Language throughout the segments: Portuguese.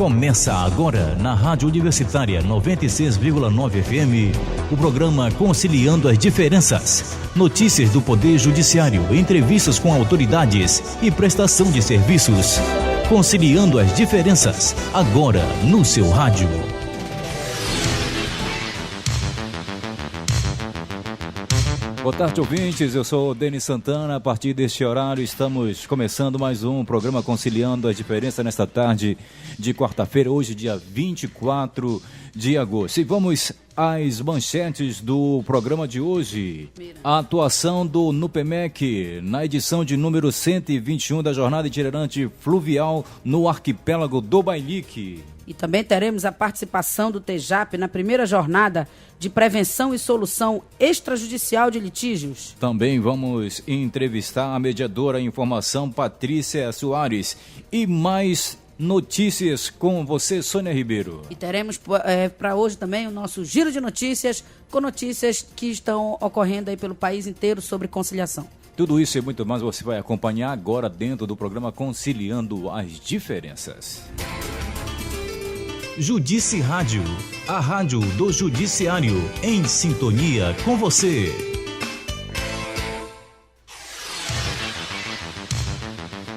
Começa agora na Rádio Universitária 96,9 FM, o programa Conciliando as Diferenças. Notícias do Poder Judiciário, entrevistas com autoridades e prestação de serviços. Conciliando as Diferenças, agora no seu rádio. Boa tarde, ouvintes. Eu sou o Denis Santana. A partir deste horário estamos começando mais um programa Conciliando as Diferenças nesta tarde de quarta-feira, hoje dia 24 de agosto. E vamos às manchetes do programa de hoje. A atuação do NUPEMEC na edição de número 121 da Jornada Itinerante Fluvial no Arquipélago do Bailique. E também teremos a participação do TEJAP na primeira jornada de prevenção e solução extrajudicial de litígios. Também vamos entrevistar a mediadora em informação Patrícia Soares. E mais notícias com você, Sônia Ribeiro. E teremos para hoje também o nosso giro de notícias, com notícias que estão ocorrendo aí pelo país inteiro sobre conciliação. Tudo isso e muito mais você vai acompanhar agora dentro do programa Conciliando as Diferenças. Judici Rádio, a rádio do Judiciário, em sintonia com você.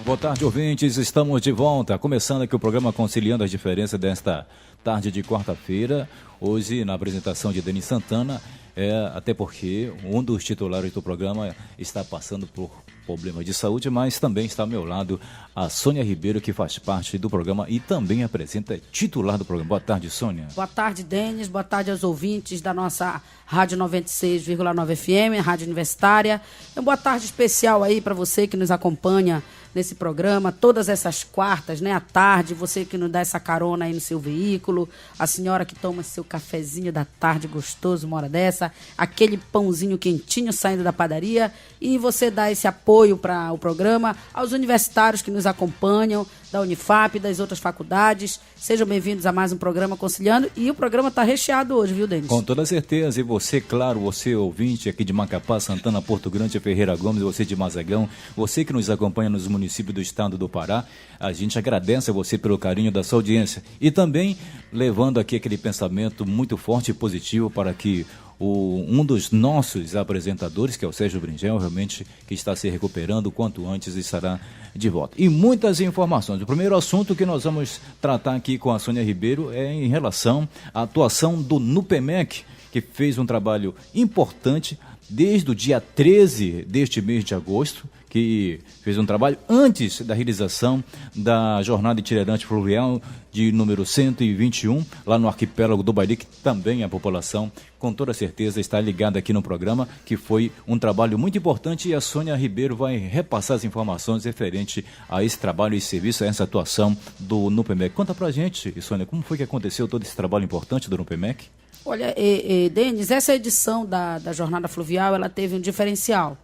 Boa tarde, ouvintes, estamos de volta, começando aqui o programa Conciliando as Diferenças desta tarde de quarta-feira, hoje na apresentação de Denis Santana, até porque um dos titulares do programa está passando por problemas de saúde, mas também está ao meu lado a Sônia Ribeiro, que faz parte do programa e também apresenta, titular do programa. Boa tarde, Sônia. Boa tarde, Denis. Boa tarde aos ouvintes da nossa Rádio 96,9 FM, Rádio Universitária. Boa tarde especial aí para você que nos acompanha nesse programa, todas essas quartas, né, à tarde, você que nos dá essa carona aí no seu veículo, a senhora que toma seu cafezinho da tarde gostoso, uma hora dessa, aquele pãozinho quentinho saindo da padaria, e você dá esse apoio para o programa, aos universitários que nos acompanham, da Unifap, das outras faculdades. Sejam bem-vindos a mais um programa Conciliando, e o programa está recheado hoje, viu, Denis? Com toda certeza, e você, claro, você ouvinte aqui de Macapá, Santana, Porto Grande, Ferreira Gomes, você de Mazagão, você que nos acompanha nos municípios do estado do Pará, a gente agradece a você pelo carinho da sua audiência, e também levando aqui aquele pensamento muito forte e positivo para que um dos nossos apresentadores, que é o Sérgio Bringel, realmente que está se recuperando, quanto antes estará de volta. E muitas informações. O primeiro assunto que nós vamos tratar aqui com a Sônia Ribeiro é em relação à atuação do NUPEMEC, que fez um trabalho importante desde o dia 13 deste mês de agosto, que fez um trabalho antes da realização da Jornada Itinerante Fluvial de número 121, lá no Arquipélago do Bailique. Também a população, com toda certeza, está ligada aqui no programa, que foi um trabalho muito importante, e a Sônia Ribeiro vai repassar as informações referente a esse trabalho e serviço, a essa atuação do NUPEMEC. Conta pra gente, Sônia, como foi que aconteceu todo esse trabalho importante do NUPEMEC? Olha, Denis, essa edição da Jornada Fluvial, ela teve um diferencial.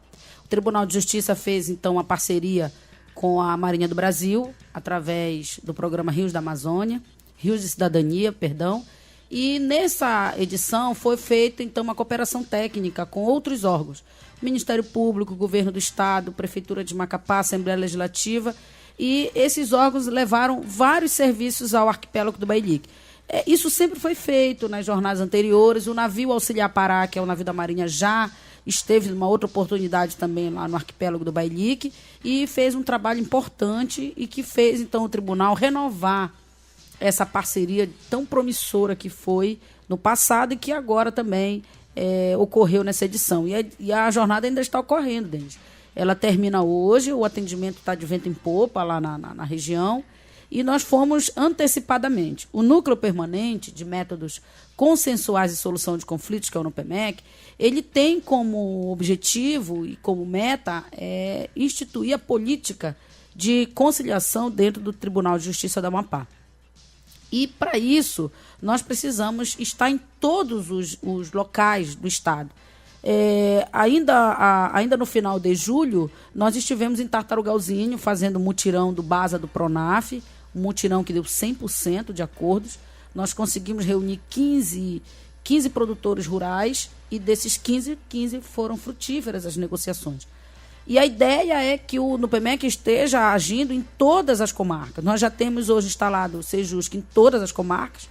O Tribunal de Justiça fez, então, uma parceria com a Marinha do Brasil, através do programa Rios da Amazônia, Rios de Cidadania, perdão, e nessa edição foi feita, então, uma cooperação técnica com outros órgãos, Ministério Público, Governo do Estado, Prefeitura de Macapá, Assembleia Legislativa, e esses órgãos levaram vários serviços ao Arquipélago do Bailique. Isso sempre foi feito nas jornadas anteriores. O navio Auxiliar Pará, que é o navio da Marinha, já esteve numa outra oportunidade também lá no Arquipélago do Bailique e fez um trabalho importante e que fez, então, o tribunal renovar essa parceria tão promissora que foi no passado e que agora também ocorreu nessa edição. E a jornada ainda está ocorrendo, Denis. Ela termina hoje, o atendimento está de vento em popa lá na região. E nós fomos antecipadamente. O Núcleo Permanente de Métodos Consensuais de Solução de Conflitos, que é o NUPEMEC, ele tem como objetivo e como meta instituir a política de conciliação dentro do Tribunal de Justiça da Amapá. E, para isso, nós precisamos estar em todos os locais do Estado. Ainda no final de julho, nós estivemos em Tartarugalzinho fazendo mutirão do BASA do PRONAF, um mutirão que deu 100% de acordos. Nós conseguimos reunir 15 produtores rurais e desses 15 foram frutíferas as negociações. E a ideia é que o NUPEMEC esteja agindo em todas as comarcas. Nós já temos hoje instalado o Sejusc em todas as comarcas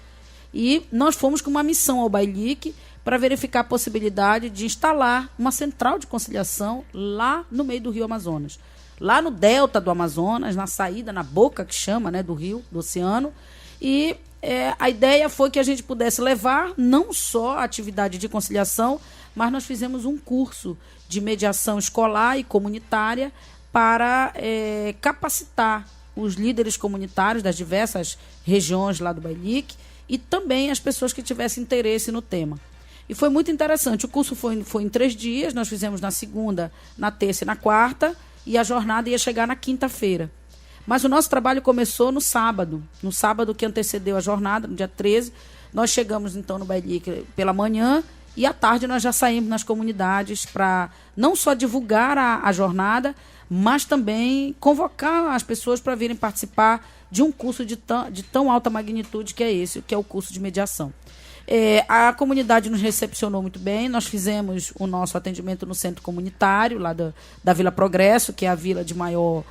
e nós fomos com uma missão ao Bailique para verificar a possibilidade de instalar uma central de conciliação lá no meio do Rio Amazonas. Lá no delta do Amazonas, na saída, na boca que chama, né, do rio, do oceano. E a ideia foi que a gente pudesse levar não só a atividade de conciliação, mas nós fizemos um curso de mediação escolar e comunitária para capacitar os líderes comunitários das diversas regiões lá do Bailique e também as pessoas que tivessem interesse no tema. E foi muito interessante. O curso foi em 3 dias, nós fizemos na segunda, na terça e na quarta, e a jornada ia chegar na quinta-feira. Mas o nosso trabalho começou no sábado que antecedeu a jornada, no dia 13. Nós chegamos, então, no Bailique pela manhã e à tarde nós já saímos nas comunidades para não só divulgar a jornada, mas também convocar as pessoas para virem participar de um curso de tão alta magnitude que é esse, que é o curso de mediação. A comunidade nos recepcionou muito bem. Nós fizemos o nosso atendimento no centro comunitário, lá da Vila Progresso, que é a vila de maior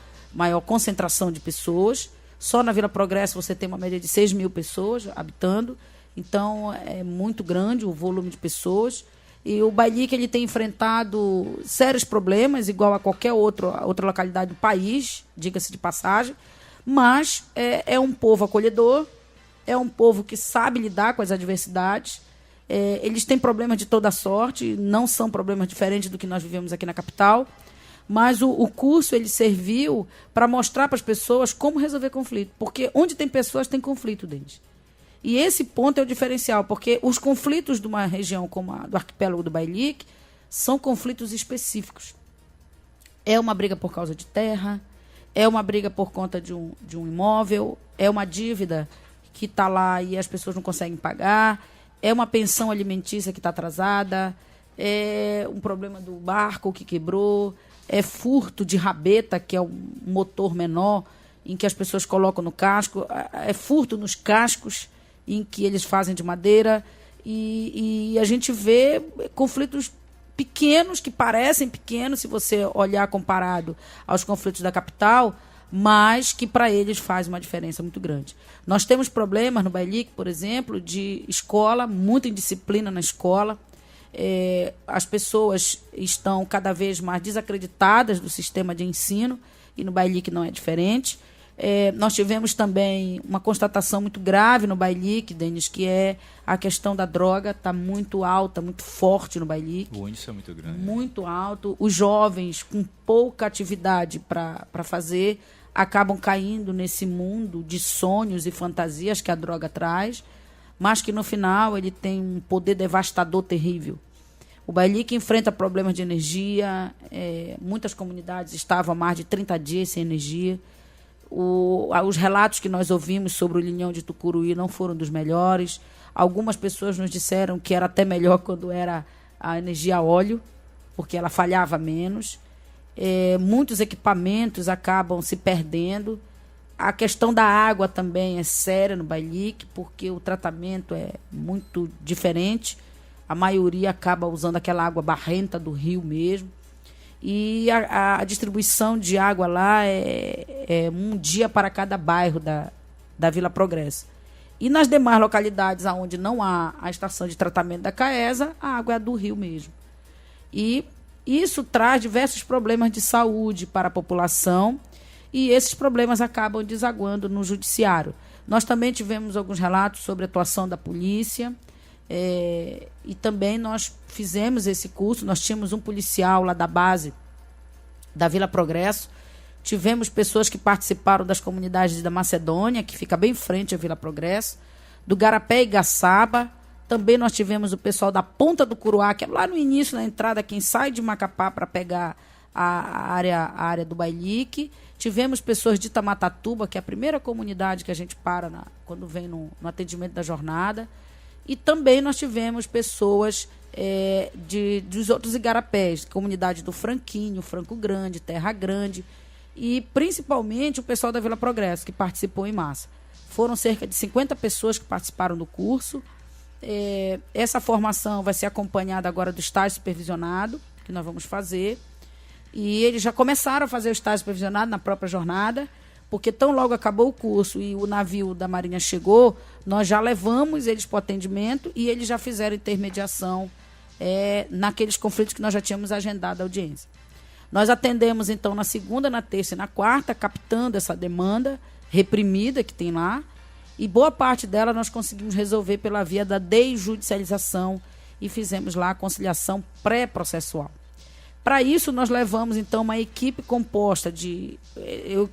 concentração de pessoas. Só na Vila Progresso você tem uma média de 6 mil pessoas habitando. Então, é muito grande o volume de pessoas. E o Bailique ele tem enfrentado sérios problemas, igual a qualquer outra localidade do país, diga-se de passagem. Mas é um povo acolhedor, é um povo que sabe lidar com as adversidades. Eles têm problemas de toda sorte, não são problemas diferentes do que nós vivemos aqui na capital. Mas o curso ele serviu para mostrar para as pessoas como resolver conflito. Porque onde tem pessoas, tem conflito, deles. E esse ponto é o diferencial, porque os conflitos de uma região como a do arquipélago do Bailique são conflitos específicos. É uma briga por causa de terra, é uma briga por conta de um imóvel, é uma dívida que está lá e as pessoas não conseguem pagar, é uma pensão alimentícia que está atrasada, é um problema do barco que quebrou, é furto de rabeta, que é um motor menor, em que as pessoas colocam no casco, é furto nos cascos, em que eles fazem de madeira, e a gente vê conflitos pequenos, que parecem pequenos, se você olhar comparado aos conflitos da capital, mas que para eles faz uma diferença muito grande. Nós temos problemas no Bailique, por exemplo, de escola, muita indisciplina na escola. As pessoas estão cada vez mais desacreditadas do sistema de ensino, e no Bailique não é diferente. Nós tivemos também uma constatação muito grave no Bailique, Denis, que é a questão da droga, está muito alta, muito forte no Bailique. O índice é muito grande. Muito alto. Os jovens, com pouca atividade para fazer, acabam caindo nesse mundo de sonhos e fantasias que a droga traz, mas que no final ele tem um poder devastador terrível. O Bailique enfrenta problemas de energia, muitas comunidades estavam há mais de 30 dias sem energia. Os relatos que nós ouvimos sobre o Linhão de Tucuruí não foram dos melhores. Algumas pessoas nos disseram que era até melhor quando era a energia a óleo, porque ela falhava menos. Muitos equipamentos acabam se perdendo. A questão da água também é séria no Bailique, porque o tratamento é muito diferente. A maioria acaba usando aquela água barrenta do rio mesmo. E a distribuição de água lá é um dia para cada bairro da Vila Progresso. E nas demais localidades onde não há a estação de tratamento da CAESA, a água é do rio mesmo. E isso traz diversos problemas de saúde para a população, e esses problemas acabam desaguando no judiciário. Nós também tivemos alguns relatos sobre a atuação da polícia, e também nós fizemos esse curso. Nós tínhamos um policial lá da base da Vila Progresso, tivemos pessoas que participaram das comunidades da Macedônia, que fica bem em frente à Vila Progresso, do Garapé e Gaçaba. Também nós tivemos o pessoal da Ponta do Curuá, que é lá no início, na entrada, quem sai de Macapá para pegar a área do Bailique. Tivemos pessoas de Itamatatuba, que é a primeira comunidade que a gente para quando vem no atendimento da jornada. E também nós tivemos pessoas dos outros igarapés, comunidade do Franquinho, Franco Grande, Terra Grande, e principalmente o pessoal da Vila Progresso, que participou em massa. Foram cerca de 50 pessoas que participaram do curso. Essa formação vai ser acompanhada agora do estágio supervisionado, que nós vamos fazer. E eles já começaram a fazer o estágio supervisionado na própria jornada, porque tão logo acabou o curso e o navio da Marinha chegou, nós já levamos eles para o atendimento e eles já fizeram intermediação naqueles conflitos que nós já tínhamos agendado a audiência. Nós atendemos, então, na segunda, na terça e na quarta, captando essa demanda reprimida que tem lá, e boa parte dela nós conseguimos resolver pela via da desjudicialização e fizemos lá a conciliação pré-processual. Para isso, nós levamos, então, uma equipe composta de...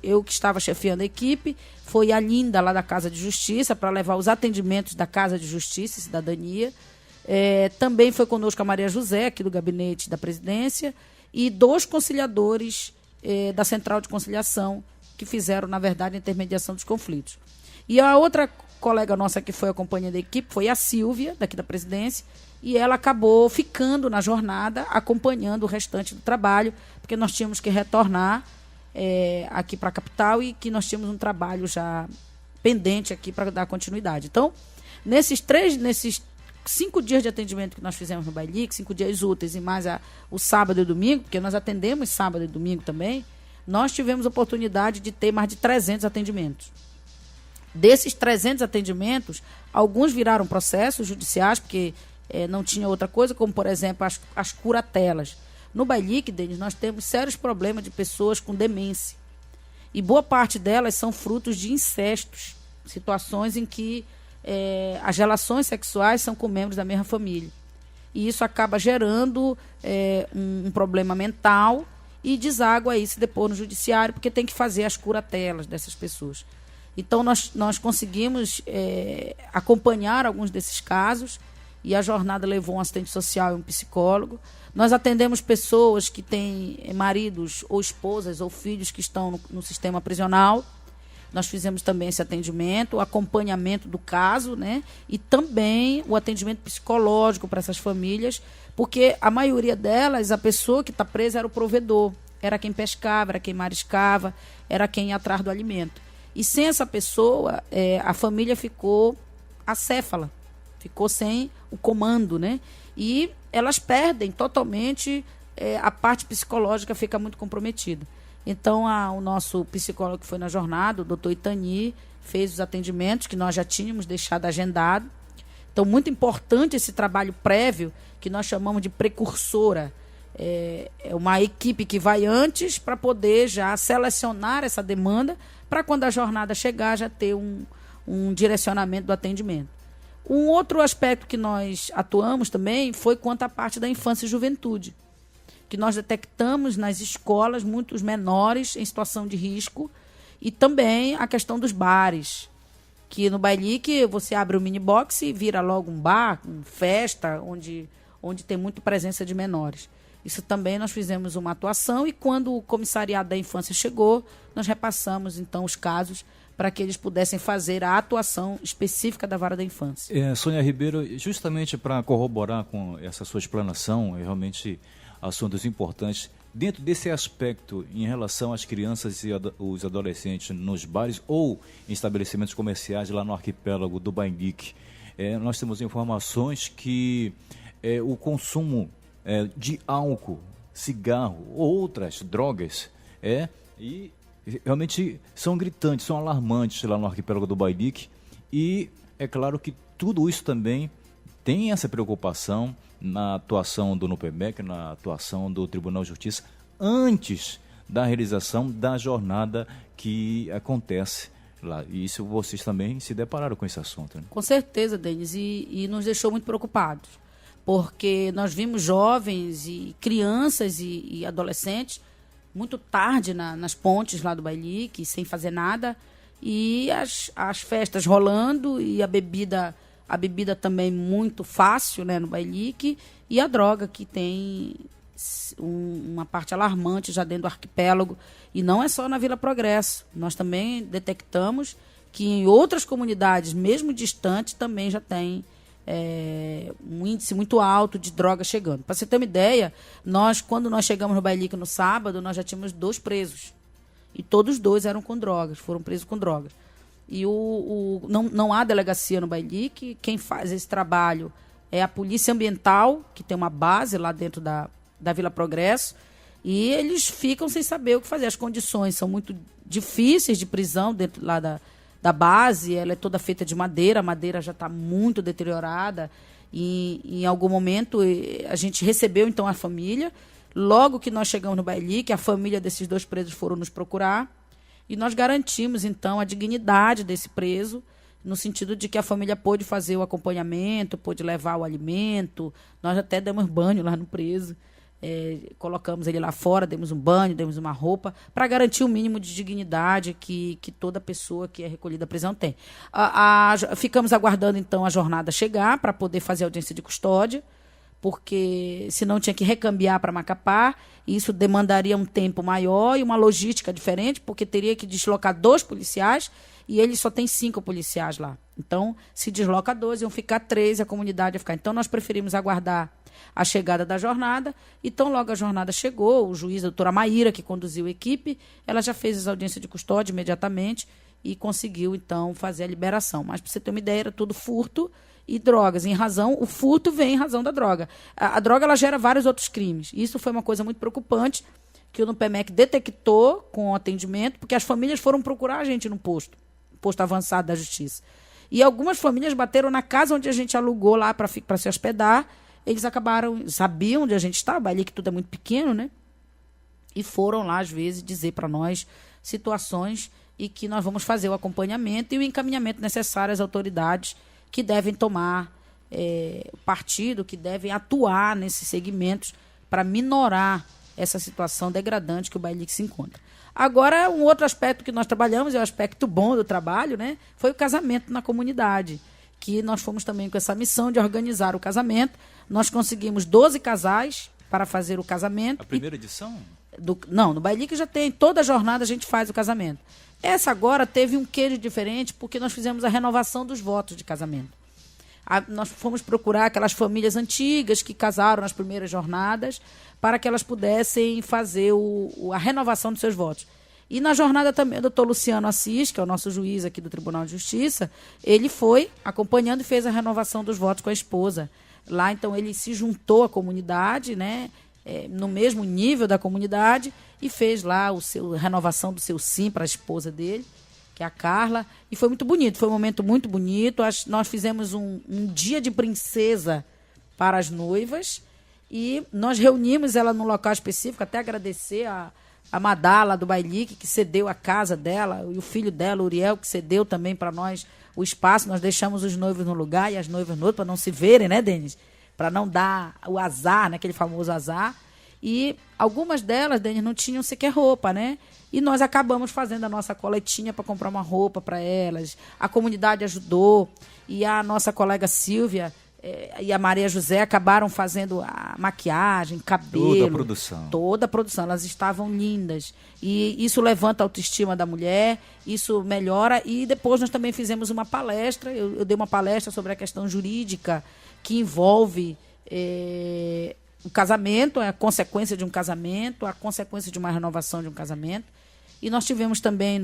Eu que estava chefiando a equipe, foi a Linda, lá da Casa de Justiça, para levar os atendimentos da Casa de Justiça e Cidadania. Também foi conosco a Maria José, aqui do gabinete da presidência, e 2 conciliadores da Central de Conciliação, que fizeram, na verdade, a intermediação dos conflitos. E a outra colega nossa que foi a companhia da equipe foi a Silvia, daqui da presidência, e ela acabou ficando na jornada, acompanhando o restante do trabalho, porque nós tínhamos que retornar aqui para a capital e que nós tínhamos um trabalho já pendente aqui para dar continuidade. Então, nesses 5 dias de atendimento que nós fizemos no Bailique, 5 dias úteis e mais o sábado e domingo, porque nós atendemos sábado e domingo também, nós tivemos a oportunidade de ter mais de 300 atendimentos. Desses 300 atendimentos, alguns viraram processos judiciais, porque não tinha outra coisa, como, por exemplo, as curatelas. No Bailique, Denis, nós temos sérios problemas de pessoas com demência. E boa parte delas são frutos de incestos, situações em que as relações sexuais são com membros da mesma família. E isso acaba gerando um problema mental e deságua isso depois no judiciário, porque tem que fazer as curatelas dessas pessoas. Então, nós conseguimos acompanhar alguns desses casos e a jornada levou um assistente social e um psicólogo. Nós atendemos pessoas que têm maridos ou esposas ou filhos que estão no sistema prisional. Nós fizemos também esse atendimento, o acompanhamento do caso, né? E também o atendimento psicológico para essas famílias, porque a maioria delas, a pessoa que está presa era o provedor, era quem pescava, era quem mariscava, era quem ia atrás do alimento. E sem essa pessoa, a família ficou acéfala, ficou sem o comando, né? E elas perdem totalmente, a parte psicológica fica muito comprometida. Então, o nosso psicólogo que foi na jornada, o doutor Itani, fez os atendimentos que nós já tínhamos deixado agendado. Então, muito importante esse trabalho prévio, que nós chamamos de precursora. É uma equipe que vai antes para poder já selecionar essa demanda, para quando a jornada chegar já ter um direcionamento do atendimento. Um outro aspecto que nós atuamos também foi quanto à parte da infância e juventude, que nós detectamos nas escolas muitos menores em situação de risco, e também a questão dos bares, que no Bailique você abre o mini box e vira logo um bar, uma festa, onde tem muita presença de menores. Isso também nós fizemos uma atuação, e quando o comissariado da infância chegou, nós repassamos então os casos para que eles pudessem fazer a atuação específica da vara da infância. Sônia Ribeiro, justamente para corroborar com essa sua explanação, realmente assuntos importantes, dentro desse aspecto em relação às crianças e os adolescentes nos bares ou em estabelecimentos comerciais lá no arquipélago do Bailique, nós temos informações que o consumo de álcool, cigarro ou outras drogas e realmente são gritantes, são alarmantes lá no arquipélago do Bailique, e é claro que tudo isso também tem essa preocupação na atuação do NUPEMEC, na atuação do Tribunal de Justiça, antes da realização da jornada que acontece lá. E isso vocês também se depararam com esse assunto, né? Com certeza, Denis, e nos deixou muito preocupados, porque nós vimos jovens e crianças e adolescentes muito tarde nas pontes lá do Bailique, sem fazer nada, e as festas rolando, e a bebida também muito fácil, né, no Bailique, e a droga, que tem uma parte alarmante já dentro do arquipélago, e não é só na Vila Progresso. Nós também detectamos que em outras comunidades, mesmo distantes, também já tem um índice muito alto de droga chegando. Para você ter uma ideia, quando nós chegamos no Bailique no sábado, nós já tínhamos 2 presos. E todos 2 eram com drogas, foram presos com drogas. E não há delegacia no Bailique. Quem faz esse trabalho é a Polícia Ambiental, que tem uma base lá dentro da Vila Progresso. E eles ficam sem saber o que fazer. As condições são muito difíceis de prisão dentro lá da base. Ela é toda feita de madeira, a madeira já está muito deteriorada. E em algum momento a gente recebeu então a família. Logo que nós chegamos no Bailique, a família desses 2 presos foram nos procurar. E nós garantimos então a dignidade desse preso, no sentido de que a família pôde fazer o acompanhamento, pôde levar o alimento. Nós até demos banho lá no preso. Colocamos ele lá fora, demos um banho, demos uma roupa, para garantir o mínimo de dignidade que toda pessoa que é recolhida à prisão tem. Ficamos aguardando, então, a jornada chegar para poder fazer audiência de custódia, porque senão tinha que recambiar para Macapá, e isso demandaria um tempo maior e uma logística diferente, porque teria que deslocar 2 policiais, e ele só tem 5 policiais lá. Então, se desloca 2, iam ficar 3, a comunidade ia ficar. Então, nós preferimos aguardar a chegada da jornada. Então, logo a jornada chegou, o juiz, a doutora Maíra, que conduziu a equipe, ela já fez as audiências de custódia imediatamente e conseguiu, então, fazer a liberação. Mas, para você ter uma ideia, era tudo furto e drogas. O furto vem em razão da droga. A droga, ela gera vários outros crimes. Isso foi uma coisa muito preocupante, que o NUPEMEC detectou com o atendimento, porque as famílias foram procurar a gente no posto avançado da Justiça. E algumas famílias bateram na casa onde a gente alugou lá para se hospedar. Eles sabiam onde a gente estava, ali que tudo é muito pequeno, né? E foram lá, às vezes, dizer para nós situações e que nós vamos fazer o acompanhamento e o encaminhamento necessário às autoridades que devem tomar partido, que devem atuar nesses segmentos para minorar essa situação degradante que o Bailique se encontra. Agora, um outro aspecto que nós trabalhamos, é o aspecto bom do trabalho, né? Foi o casamento na comunidade, que nós fomos também com essa missão de organizar o casamento. Nós conseguimos 12 casais para fazer o casamento. A primeira edição? Não, no Bailique já tem, toda a jornada a gente faz o casamento. Essa agora teve um quê de diferente, porque nós fizemos a renovação dos votos de casamento. Nós fomos procurar aquelas famílias antigas que casaram nas primeiras jornadas, para que elas pudessem fazer a renovação dos seus votos. E na jornada também, o doutor Luciano Assis, que é o nosso juiz aqui do Tribunal de Justiça, ele foi acompanhando e fez a renovação dos votos com a esposa. Lá, então, ele se juntou à comunidade, né, no mesmo nível da comunidade, e fez lá a renovação do seu sim para a esposa dele, que é a Carla, e foi muito bonito, foi um momento muito bonito. Nós fizemos um dia de princesa para as noivas, e nós reunimos ela num local específico, até agradecer a Madala do Bailique, que cedeu a casa dela, e o filho dela, o Uriel, que cedeu também para nós o espaço. Nós deixamos os noivos no lugar e as noivas no outro, para não se verem, né, Denis? Para não dar o azar, né, aquele famoso azar. E algumas delas, Denis, não tinham sequer roupa, né? E nós acabamos fazendo a nossa coletinha para comprar uma roupa para elas. A comunidade ajudou, e a nossa colega Silvia e a Maria José acabaram fazendo a maquiagem, cabelo. Toda a produção. Toda a produção. Elas estavam lindas. E isso levanta a autoestima da mulher, isso melhora. E depois nós também fizemos uma palestra. Eu dei uma palestra sobre a questão jurídica que envolve o casamento, a consequência de um casamento, a consequência de uma renovação de um casamento. E nós tivemos também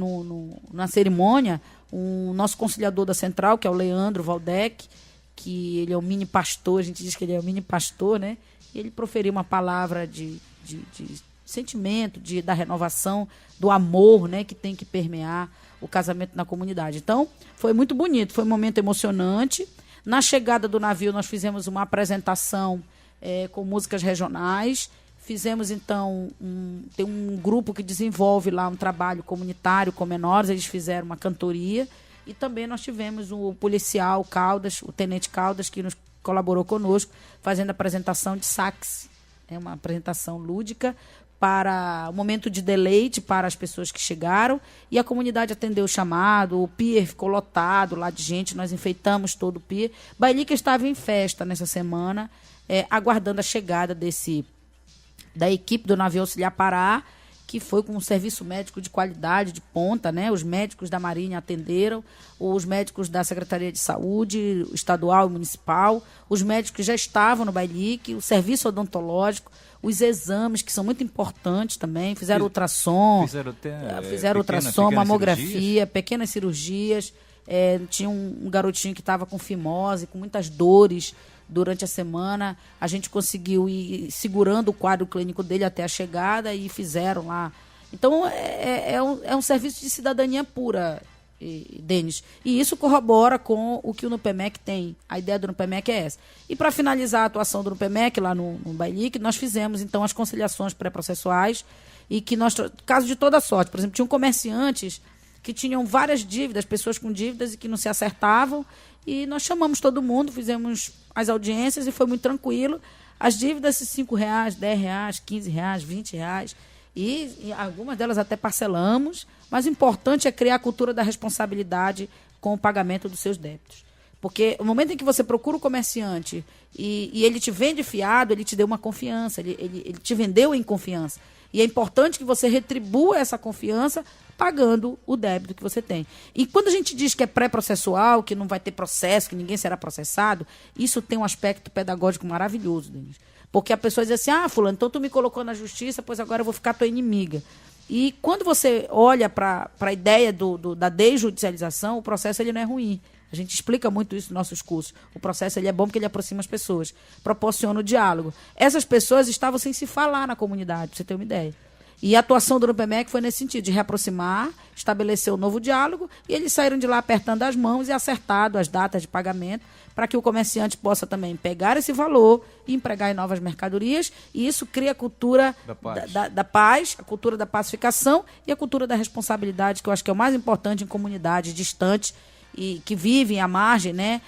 na cerimônia o nosso conciliador da Central, que é o Leandro Valdec, que ele é o mini pastor, a gente diz que ele é o mini pastor, né? E ele proferiu uma palavra de sentimento, da renovação, do amor, né? Que tem que permear o casamento na comunidade. Então, foi muito bonito, foi um momento emocionante. Na chegada do navio, nós fizemos uma apresentação com músicas regionais. Fizemos, então, tem um grupo que desenvolve lá um trabalho comunitário com menores, eles fizeram uma cantoria. E também nós tivemos o policial Caldas, o tenente Caldas, que nos colaborou conosco, fazendo a apresentação de sax. É uma apresentação lúdica para um momento de deleite para as pessoas que chegaram. E a comunidade atendeu o chamado, o pier ficou lotado lá de gente, nós enfeitamos todo o pier. Bailique estava em festa nessa semana, aguardando a chegada da equipe do navio auxiliar Pará, que foi com um serviço médico de qualidade, de ponta, né? Os médicos da Marinha atenderam, os médicos da Secretaria de Saúde, estadual e municipal, os médicos que já estavam no Bailique, o serviço odontológico, os exames, que são muito importantes também, fizeram ultrassom, mamografia, pequenas cirurgias. Tinha um garotinho que estava com fimose, com muitas dores durante a semana. A gente conseguiu ir segurando o quadro clínico dele até a chegada e fizeram lá. Então, é um serviço de cidadania pura, Denis. E isso corrobora com o que o NUPEMEC tem. A ideia do NUPEMEC é essa. E para finalizar a atuação do NUPEMEC lá no Bailique, nós fizemos, então, as conciliações pré-processuais e que nós, caso de toda sorte, por exemplo, tinham comerciantes que tinham várias dívidas, pessoas com dívidas e que não se acertavam, e nós chamamos todo mundo, fizemos as audiências e foi muito tranquilo. As dívidas de R$5, R$10, R$15, R$20, e algumas delas até parcelamos, mas o importante é criar a cultura da responsabilidade com o pagamento dos seus débitos. Porque no momento em que você procura o comerciante e ele te vende fiado, ele te deu uma confiança, ele te vendeu em confiança. E é importante que você retribua essa confiança pagando o débito que você tem. E quando a gente diz que é pré-processual, que não vai ter processo, que ninguém será processado, isso tem um aspecto pedagógico maravilhoso, Denis. Porque a pessoa diz assim, fulano, então tu me colocou na justiça, pois agora eu vou ficar tua inimiga. E quando você olha para a ideia da desjudicialização, o processo ele não é ruim. A gente explica muito isso nos nossos cursos. O processo ele é bom porque ele aproxima as pessoas, proporciona o diálogo. Essas pessoas estavam sem se falar na comunidade, para você ter uma ideia. E a atuação do NUPEMEC foi nesse sentido, de reaproximar, estabelecer um novo diálogo, e eles saíram de lá apertando as mãos e acertado as datas de pagamento, para que o comerciante possa também pegar esse valor e empregar em novas mercadorias, e isso cria a cultura da paz, a cultura da pacificação e a cultura da responsabilidade, que eu acho que é o mais importante em comunidades distantes e que vivem à margem, né,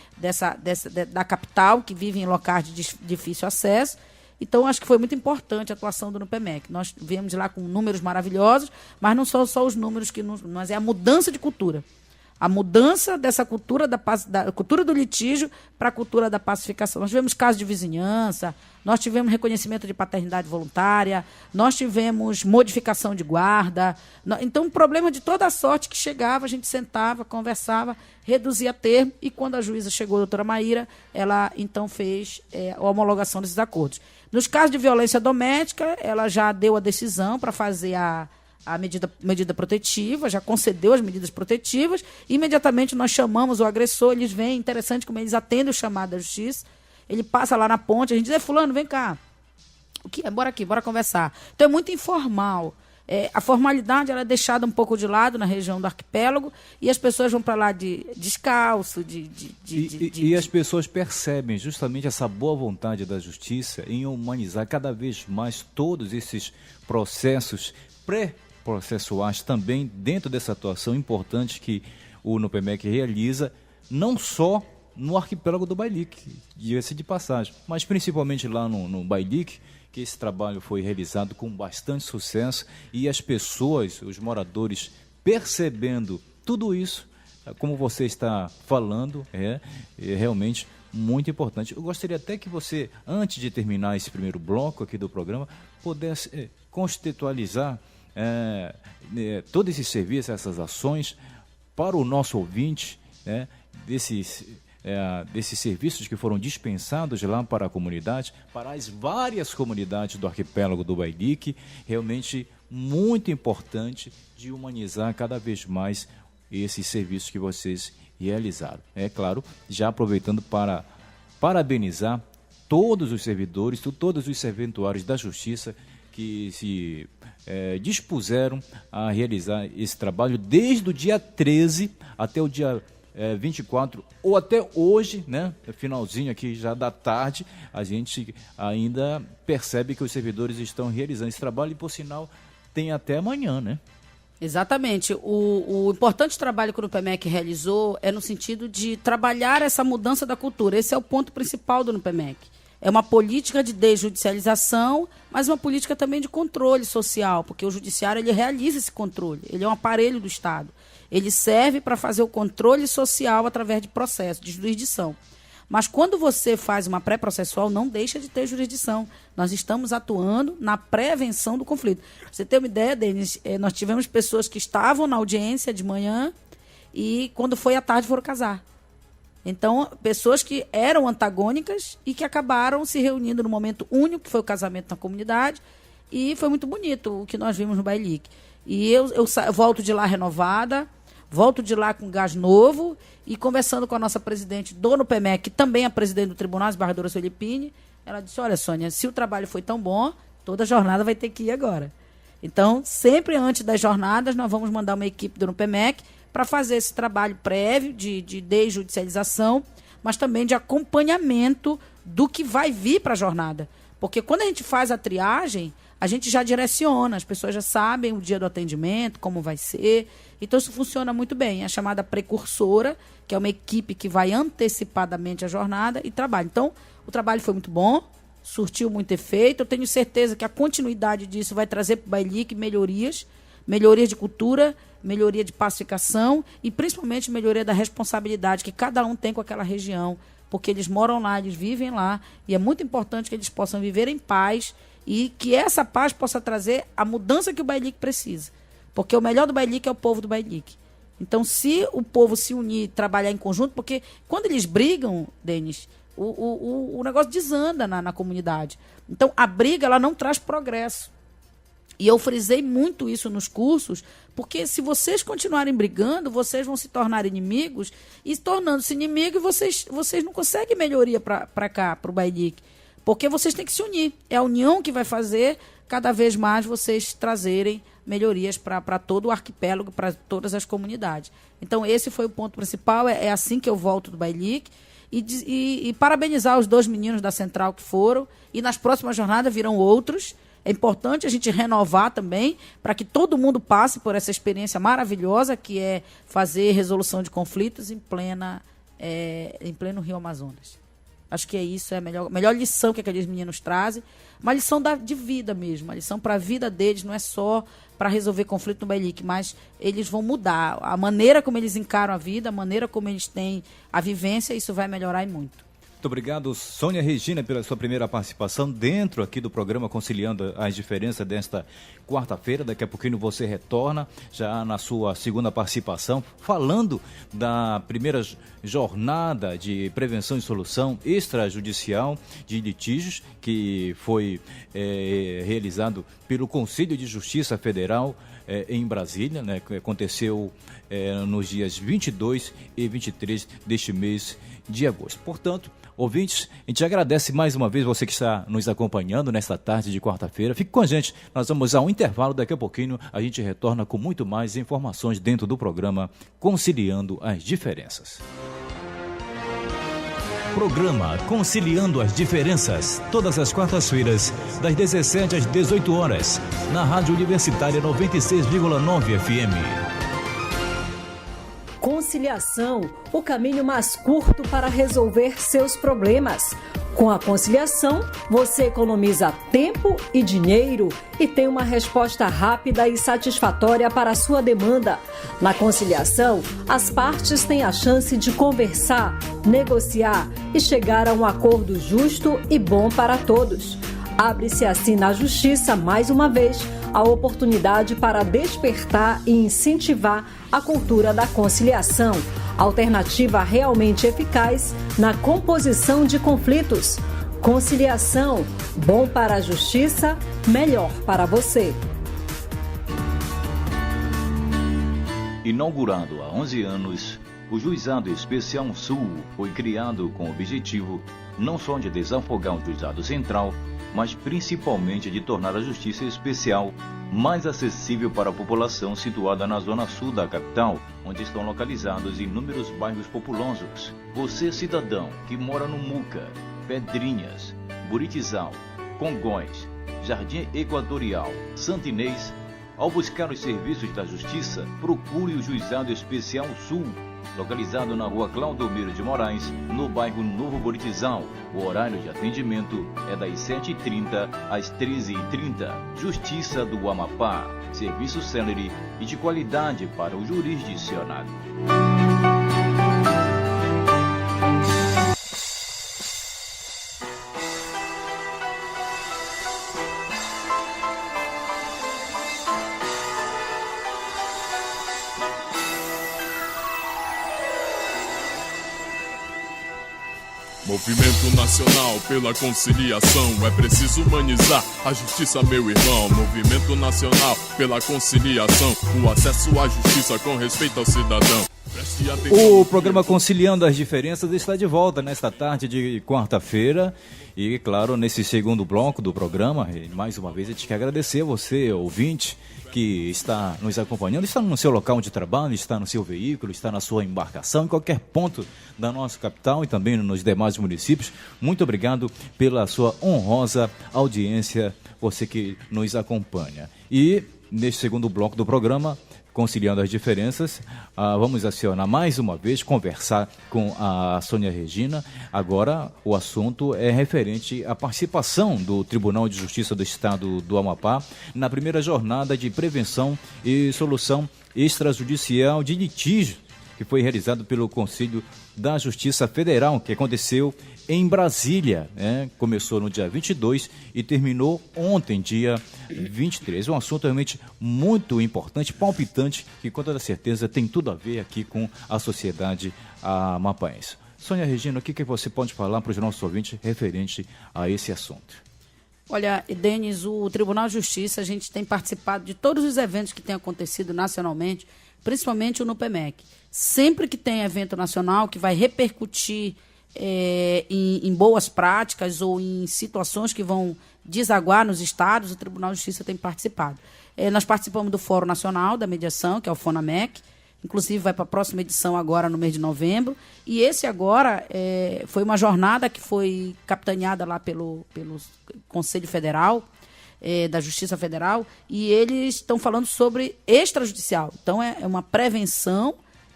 da capital, que vivem em locais de difícil acesso. Então, acho que foi muito importante a atuação do NUPEMEC. Nós viemos lá com números maravilhosos, mas não são só os números mas é a mudança de cultura. A mudança dessa cultura da cultura do litígio para a cultura da pacificação. Nós tivemos casos de vizinhança, nós tivemos reconhecimento de paternidade voluntária, nós tivemos modificação de guarda. Então, um problema de toda a sorte que chegava, a gente sentava, conversava, reduzia termo, e quando a juíza chegou, a doutora Maíra, ela então fez a homologação desses acordos. Nos casos de violência doméstica, ela já deu a decisão para fazer a medida protetiva, já concedeu as medidas protetivas, e imediatamente nós chamamos o agressor, eles vêm, interessante como eles atendem o chamado da justiça, ele passa lá na ponte, a gente diz, fulano, vem cá, o que é? Bora aqui, bora conversar. Então é muito informal. A formalidade ela é deixada um pouco de lado na região do arquipélago, e as pessoas vão para lá descalço, E as pessoas percebem justamente essa boa vontade da justiça em humanizar cada vez mais todos esses processos pré-processuais também dentro dessa atuação importante que o NUPEMEC realiza, não só no arquipélago do Bailique, diga-se de passagem, mas principalmente lá no Bailique, que esse trabalho foi realizado com bastante sucesso, e as pessoas, os moradores, percebendo tudo isso, como você está falando, é realmente muito importante. Eu gostaria até que você, antes de terminar esse primeiro bloco aqui do programa, pudesse contextualizar todo esse serviço, essas ações, para o nosso ouvinte, desses serviços que foram dispensados lá para a comunidade, para as várias comunidades do arquipélago do Bailique, realmente muito importante de humanizar cada vez mais esses serviços que vocês realizaram. É claro, já aproveitando para parabenizar todos os servidores, todos os serventuários da Justiça que se dispuseram a realizar esse trabalho desde o dia 13 até o dia 24, ou até hoje, né, finalzinho aqui já da tarde, a gente ainda percebe que os servidores estão realizando esse trabalho, e por sinal tem até amanhã, né? Exatamente. O importante trabalho que o NUPEMEC realizou é no sentido de trabalhar essa mudança da cultura. Esse é o ponto principal do NUPEMEC. É uma política de desjudicialização, mas uma política também de controle social, porque o judiciário ele realiza esse controle, ele é um aparelho do Estado. Ele serve para fazer o controle social através de processo, de jurisdição. Mas quando você faz uma pré-processual, não deixa de ter jurisdição. Nós estamos atuando na prevenção do conflito. Pra você ter uma ideia, Denis, nós tivemos pessoas que estavam na audiência de manhã e quando foi à tarde foram casar. Então, pessoas que eram antagônicas e que acabaram se reunindo no momento único, que foi o casamento na comunidade, e foi muito bonito o que nós vimos no Bailique. E eu volto de lá renovada, Volto de lá com gás novo e conversando com a nossa presidente, Dona PEMEC, que também é presidente do tribunal, a desembargadora Felipine, ela disse, olha, Sônia, se o trabalho foi tão bom, toda jornada vai ter que ir agora. Então, sempre antes das jornadas, nós vamos mandar uma equipe do PEMEC para fazer esse trabalho prévio de desjudicialização, mas também de acompanhamento do que vai vir para a jornada. Porque quando a gente faz a triagem, a gente já direciona, as pessoas já sabem o dia do atendimento, como vai ser. Então, isso funciona muito bem. É a chamada precursora, que é uma equipe que vai antecipadamente a jornada e trabalha. Então, o trabalho foi muito bom, surtiu muito efeito. Eu tenho certeza que a continuidade disso vai trazer para o Bailic melhorias de cultura, melhoria de pacificação e, principalmente, melhoria da responsabilidade que cada um tem com aquela região, porque eles moram lá, eles vivem lá, e é muito importante que eles possam viver em paz e que essa paz possa trazer a mudança que o Bailic precisa. Porque o melhor do Bailic é o povo do Bailic. Então, se o povo se unir, trabalhar em conjunto, porque quando eles brigam, Denis, o negócio desanda na comunidade. Então, a briga ela não traz progresso. E eu frisei muito isso nos cursos, porque se vocês continuarem brigando, vocês vão se tornar inimigos, e tornando-se inimigos, vocês não conseguem melhoria para cá, para o Bailic. Porque vocês têm que se unir. É a união que vai fazer cada vez mais vocês trazerem melhorias para todo o arquipélago, para todas as comunidades. Então, esse foi o ponto principal. É assim que eu volto do Bailic. E parabenizar os 2 meninos da Central que foram. E nas próximas jornadas virão outros. É importante a gente renovar também, para que todo mundo passe por essa experiência maravilhosa, que é fazer resolução de conflitos em pleno Rio Amazonas. Acho que é isso, é a melhor lição que aqueles meninos trazem. Uma lição de vida mesmo, uma lição para a vida deles, não é só para resolver conflito no Bailic, mas eles vão mudar. A maneira como eles encaram a vida, a maneira como eles têm a vivência, isso vai melhorar e muito. Muito obrigado, Sônia Regina, pela sua primeira participação dentro aqui do programa Conciliando as Diferenças desta quarta-feira. Daqui a pouquinho você retorna já na sua segunda participação, falando da primeira jornada de prevenção e solução extrajudicial de litígios, que foi realizado pelo Conselho de Justiça Federal em Brasília, né, que aconteceu nos dias 22 e 23 deste mês de agosto. Portanto, ouvintes, a gente agradece mais uma vez você que está nos acompanhando nesta tarde de quarta-feira. Fique com a gente, nós vamos a um intervalo, daqui a pouquinho a gente retorna com muito mais informações dentro do programa Conciliando as Diferenças. Programa Conciliando as Diferenças, todas as quartas-feiras, das 17 às 18 horas, na Rádio Universitária 96,9 FM. Conciliação, o caminho mais curto para resolver seus problemas. Com a conciliação, você economiza tempo e dinheiro e tem uma resposta rápida e satisfatória para a sua demanda. Na conciliação, as partes têm a chance de conversar, negociar e chegar a um acordo justo e bom para todos. Abre-se assim na Justiça, mais uma vez, a oportunidade para despertar e incentivar a cultura da conciliação, alternativa realmente eficaz na composição de conflitos. Conciliação, bom para a justiça, melhor para você. Inaugurado há 11 anos, o Juizado Especial Sul foi criado com o objetivo não só de desafogar o Juizado Central, mas principalmente de tornar a Justiça Especial mais acessível para a população situada na zona sul da capital, onde estão localizados inúmeros bairros populosos. Você, cidadão, que mora no Muca, Pedrinhas, Buritizal, Congonhas, Jardim Equatorial, Santo Inês, ao buscar os serviços da Justiça, procure o Juizado Especial Sul, localizado na rua Claudomiro de Moraes, no bairro Novo Buritizal. O horário de atendimento é das 7h30 às 13h30. Justiça do Amapá. Serviço célere e de qualidade para o jurisdicionado. Movimento Nacional pela Conciliação. É preciso humanizar a justiça, meu irmão. Movimento Nacional pela Conciliação. O acesso à justiça com respeito ao cidadão. O programa Conciliando as Diferenças está de volta nesta tarde de quarta-feira. E, claro, nesse segundo bloco do programa, mais uma vez, a gente quer agradecer a você, ouvinte, que está nos acompanhando, está no seu local de trabalho, está no seu veículo, está na sua embarcação, em qualquer ponto da nossa capital e também nos demais municípios. Muito obrigado pela sua honrosa audiência, você que nos acompanha. E, neste segundo bloco do programa, Conciliando as Diferenças, vamos acionar mais uma vez, conversar com a Sônia Regina. Agora o assunto é referente à participação do Tribunal de Justiça do Estado do Amapá na primeira jornada de prevenção e solução extrajudicial de litígio, que foi realizado pelo Conselho da Justiça Federal, que aconteceu em Brasília, né? Começou no dia 22 e terminou ontem, dia 23. Um assunto realmente muito importante, palpitante, que com toda certeza tem tudo a ver aqui com a sociedade amapaense. Sônia Regina, o que você pode falar para os nossos ouvintes referente a esse assunto? Olha, Denis, o Tribunal de Justiça, a gente tem participado de todos os eventos que têm acontecido nacionalmente, principalmente o NUPEMEC. Sempre que tem evento nacional que vai repercutir em boas práticas ou em situações que vão desaguar nos estados, o Tribunal de Justiça tem participado. Nós participamos do Fórum Nacional da Mediação, que é o FONAMEC, inclusive vai para a próxima edição agora no mês de novembro, e esse agora foi uma jornada que foi capitaneada lá pelo Conselho Federal, da Justiça Federal, e eles estão falando sobre extrajudicial. Então é uma prevenção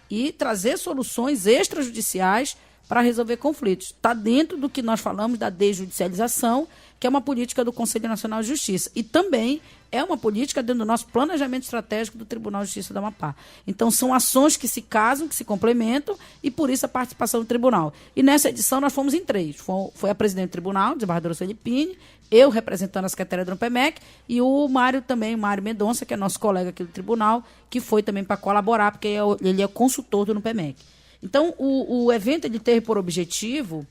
e trazer soluções extrajudiciais para resolver conflitos. Está dentro do que nós falamos da desjudicialização, que é uma política do Conselho Nacional de Justiça. E também é uma política dentro do nosso planejamento estratégico do Tribunal de Justiça do Amapá. Então, são ações que se casam, que se complementam, e por isso a participação do tribunal. E nessa edição nós fomos em 3. Foi a presidente do tribunal, desembargadora Felipine, eu representando a Secretaria do NUPEMEC, e o Mário Mendonça, que é nosso colega aqui do tribunal, que foi também para colaborar, porque ele é consultor do NUPEMEC. Então, o evento ele teve por objetivo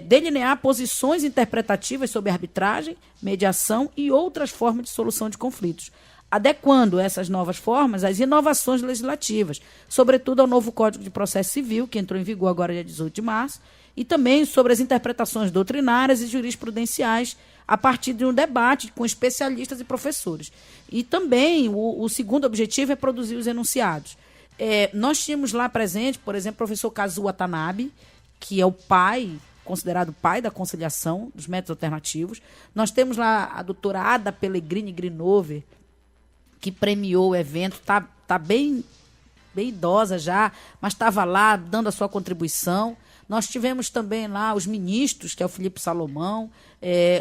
delinear posições interpretativas sobre arbitragem, mediação e outras formas de solução de conflitos, adequando essas novas formas às inovações legislativas, sobretudo ao novo Código de Processo Civil, que entrou em vigor agora dia 18 de março, e também sobre as interpretações doutrinárias e jurisprudenciais a partir de um debate com especialistas e professores. E também o segundo objetivo é produzir os enunciados. Nós tínhamos lá presente, por exemplo, o professor Kazuo Watanabe, que é o considerado pai da conciliação, dos métodos alternativos. Nós temos lá a doutora Ada Pellegrini Grinover, que premiou o evento, tá bem idosa já, mas estava lá dando a sua contribuição. Nós tivemos também lá os ministros, que é o Felipe Salomão,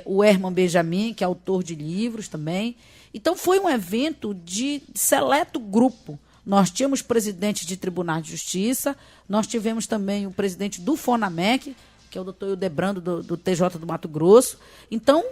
o Herman Benjamin, que é autor de livros também. Então, foi um evento de seleto grupo. Nós tínhamos presidentes de tribunais de justiça, nós tivemos também o presidente do FONAMEC, que é o doutor Hildebrando, do TJ do Mato Grosso. Então,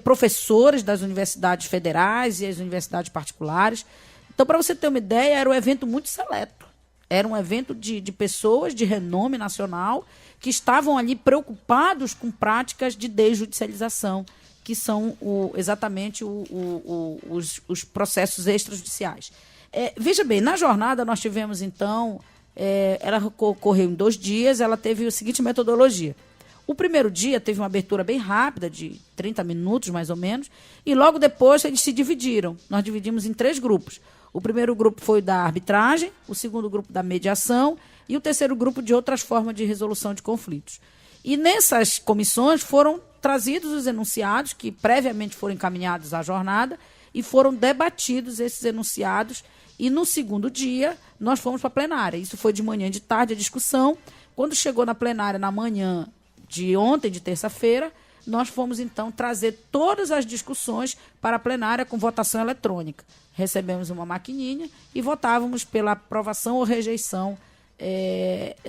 professores das universidades federais e as universidades particulares. Então, para você ter uma ideia, era um evento muito seleto. Era um evento de pessoas de renome nacional que estavam ali preocupados com práticas de desjudicialização, que são exatamente os processos extrajudiciais. Veja bem, na jornada nós tivemos, então, ela ocorreu em 2 dias, ela teve a seguinte metodologia. O primeiro dia teve uma abertura bem rápida, de 30 minutos mais ou menos, e logo depois eles se dividiram. Nós dividimos em 3 grupos. O primeiro grupo foi da arbitragem, o segundo grupo da mediação e o terceiro grupo de outras formas de resolução de conflitos. E nessas comissões foram trazidos os enunciados que previamente foram encaminhados à jornada e foram debatidos esses enunciados. E no segundo dia nós fomos para a plenária. Isso foi de manhã e de tarde a discussão. Quando chegou na plenária na manhã de ontem, de terça-feira, nós fomos então trazer todas as discussões para a plenária com votação eletrônica. Recebemos uma maquininha e votávamos pela aprovação ou rejeição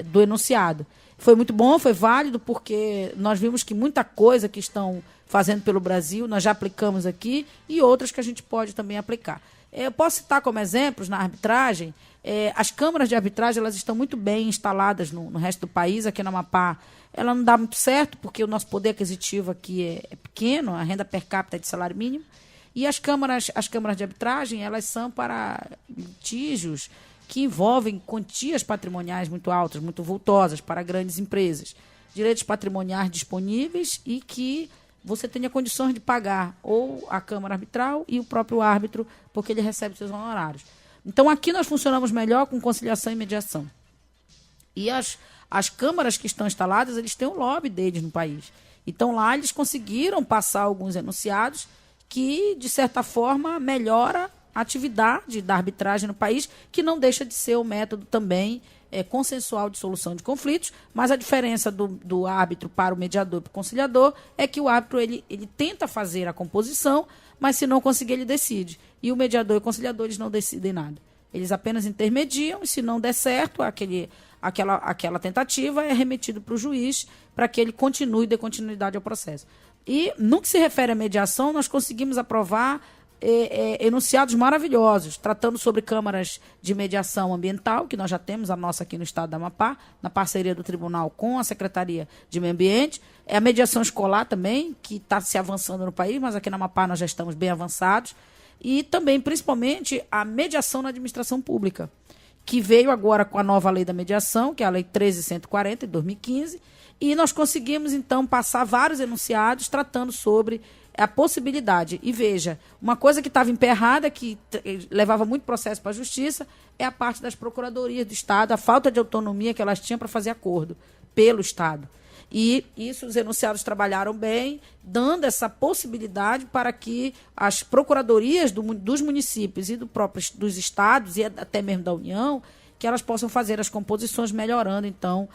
do enunciado. Foi muito bom, foi válido, porque nós vimos que muita coisa que estão fazendo pelo Brasil nós já aplicamos aqui e outras que a gente pode também aplicar. Eu posso citar como exemplos na arbitragem, as câmaras de arbitragem elas estão muito bem instaladas no resto do país. Aqui no Amapá ela não dá muito certo, porque o nosso poder aquisitivo aqui é pequeno, a renda per capita é de salário mínimo, e as câmaras de arbitragem elas são para litígios que envolvem quantias patrimoniais muito altas, muito vultosas para grandes empresas, direitos patrimoniais disponíveis e que você tenha condições de pagar ou a Câmara Arbitral e o próprio árbitro, porque ele recebe seus honorários. Então, aqui nós funcionamos melhor com conciliação e mediação. E as câmaras que estão instaladas, eles têm um lobby deles no país. Então, lá eles conseguiram passar alguns enunciados que, de certa forma, melhora a atividade da arbitragem no país, que não deixa de ser um método também consensual de solução de conflitos, mas a diferença do árbitro para o mediador e para o conciliador é que o árbitro ele tenta fazer a composição, mas se não conseguir ele decide. E o mediador e o conciliador eles não decidem nada. Eles apenas intermediam e se não der certo, aquela tentativa é remetido para o juiz para que ele continue e dê continuidade ao processo. E no que se refere à mediação, nós conseguimos aprovar enunciados maravilhosos, tratando sobre câmaras de mediação ambiental, que nós já temos a nossa aqui no estado do Amapá, na parceria do tribunal com a Secretaria de Meio Ambiente. A mediação escolar também, que está se avançando no país, mas aqui no Amapá nós já estamos bem avançados. E também, principalmente, a mediação na administração pública, que veio agora com a nova lei da mediação, que é a Lei 13.140, de 2015, e nós conseguimos, então, passar vários enunciados tratando sobre a possibilidade. E veja, uma coisa que estava emperrada, que levava muito processo para a justiça, é a parte das procuradorias do Estado, a falta de autonomia que elas tinham para fazer acordo pelo Estado. E isso os enunciados trabalharam bem, dando essa possibilidade para que as procuradorias dos municípios e dos estados e até mesmo da União, que elas possam fazer as composições, melhorando, então,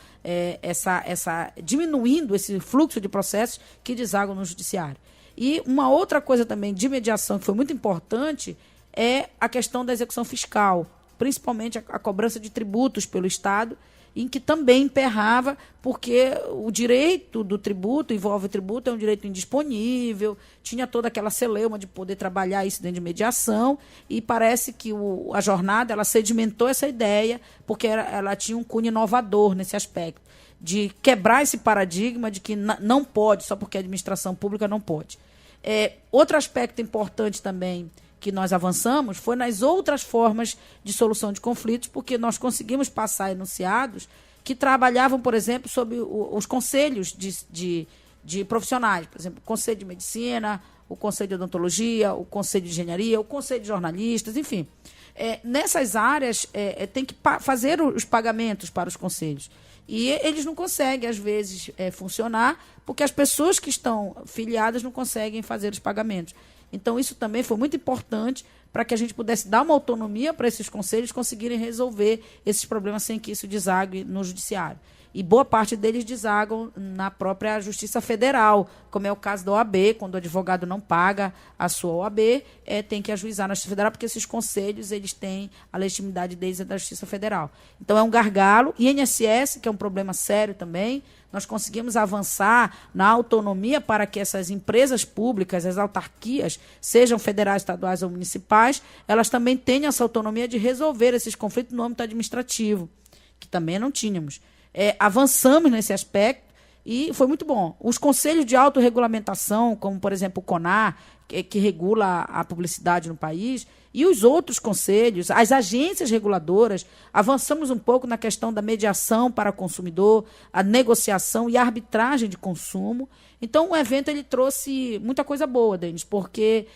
diminuindo esse fluxo de processos que desagam no judiciário. E uma outra coisa também de mediação que foi muito importante é a questão da execução fiscal, principalmente a cobrança de tributos pelo Estado, em que também emperrava, porque o direito do tributo, envolve o tributo, é um direito indisponível, tinha toda aquela celeuma de poder trabalhar isso dentro de mediação, e parece que a jornada ela sedimentou essa ideia, porque ela tinha um cunho inovador nesse aspecto, de quebrar esse paradigma de que não pode, só porque a administração pública não pode. Outro aspecto importante também que nós avançamos foi nas outras formas de solução de conflitos, porque nós conseguimos passar enunciados que trabalhavam, por exemplo, sobre os conselhos de profissionais, por exemplo, o Conselho de Medicina, o Conselho de Odontologia, o Conselho de Engenharia, o Conselho de Jornalistas, enfim. Nessas áreas, tem que fazer os pagamentos para os conselhos. E eles não conseguem, às vezes, funcionar, porque as pessoas que estão filiadas não conseguem fazer os pagamentos. Então, isso também foi muito importante para que a gente pudesse dar uma autonomia para esses conselhos conseguirem resolver esses problemas sem que isso desague no judiciário. E boa parte deles desagam na própria Justiça Federal, como é o caso da OAB, quando o advogado não paga a sua OAB, tem que ajuizar na Justiça Federal, porque esses conselhos eles têm a legitimidade deles da Justiça Federal. Então, é um gargalo. INSS, que é um problema sério também, nós conseguimos avançar na autonomia para que essas empresas públicas, as autarquias, sejam federais, estaduais ou municipais, elas também tenham essa autonomia de resolver esses conflitos no âmbito administrativo, que também não tínhamos. Avançamos nesse aspecto e foi muito bom. Os conselhos de autorregulamentação, como, por exemplo, o CONAR, que regula a publicidade no país, e os outros conselhos, as agências reguladoras, avançamos um pouco na questão da mediação para o consumidor, a negociação e a arbitragem de consumo. Então, o evento ele trouxe muita coisa boa, Denis, porque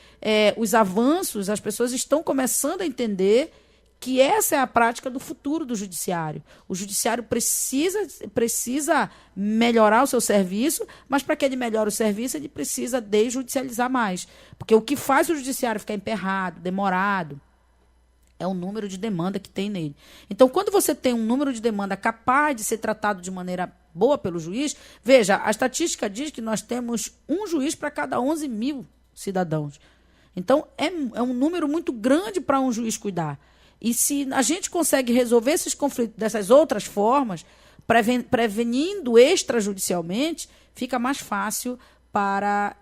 os avanços, as pessoas estão começando a entender que essa é a prática do futuro do judiciário. O judiciário precisa melhorar o seu serviço, mas para que ele melhore o serviço, ele precisa desjudicializar mais. Porque o que faz o judiciário ficar emperrado, demorado, é o número de demanda que tem nele. Então, quando você tem um número de demanda capaz de ser tratado de maneira boa pelo juiz, veja, a estatística diz que nós temos um juiz para cada 11 mil cidadãos. Então, é um número muito grande para um juiz cuidar. E se a gente consegue resolver esses conflitos dessas outras formas, prevenindo extrajudicialmente, fica mais fácil para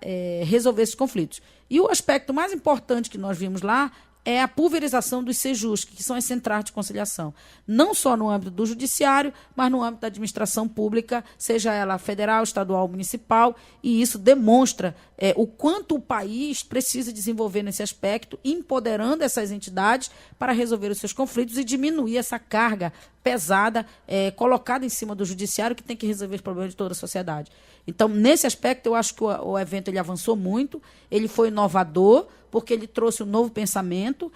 resolver esses conflitos. E o aspecto mais importante que nós vimos lá, é a pulverização dos SEJUSC, que são as centrais de conciliação. Não só no âmbito do judiciário, mas no âmbito da administração pública, seja ela federal, estadual, municipal, e isso demonstra o quanto o país precisa desenvolver nesse aspecto, empoderando essas entidades para resolver os seus conflitos e diminuir essa carga pesada colocada em cima do judiciário, que tem que resolver os problemas de toda a sociedade. Então, nesse aspecto, eu acho que o evento ele avançou muito, ele foi inovador, porque ele trouxe um novo pensamento,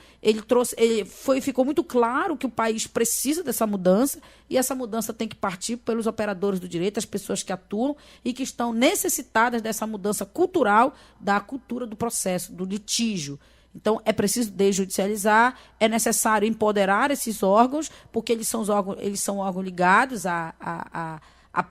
ficou muito claro que o país precisa dessa mudança, e essa mudança tem que partir pelos operadores do direito, as pessoas que atuam e que estão necessitadas dessa mudança cultural, da cultura do processo, do litígio. Então, é preciso desjudicializar, é necessário empoderar esses órgãos, porque eles são órgãos ligados à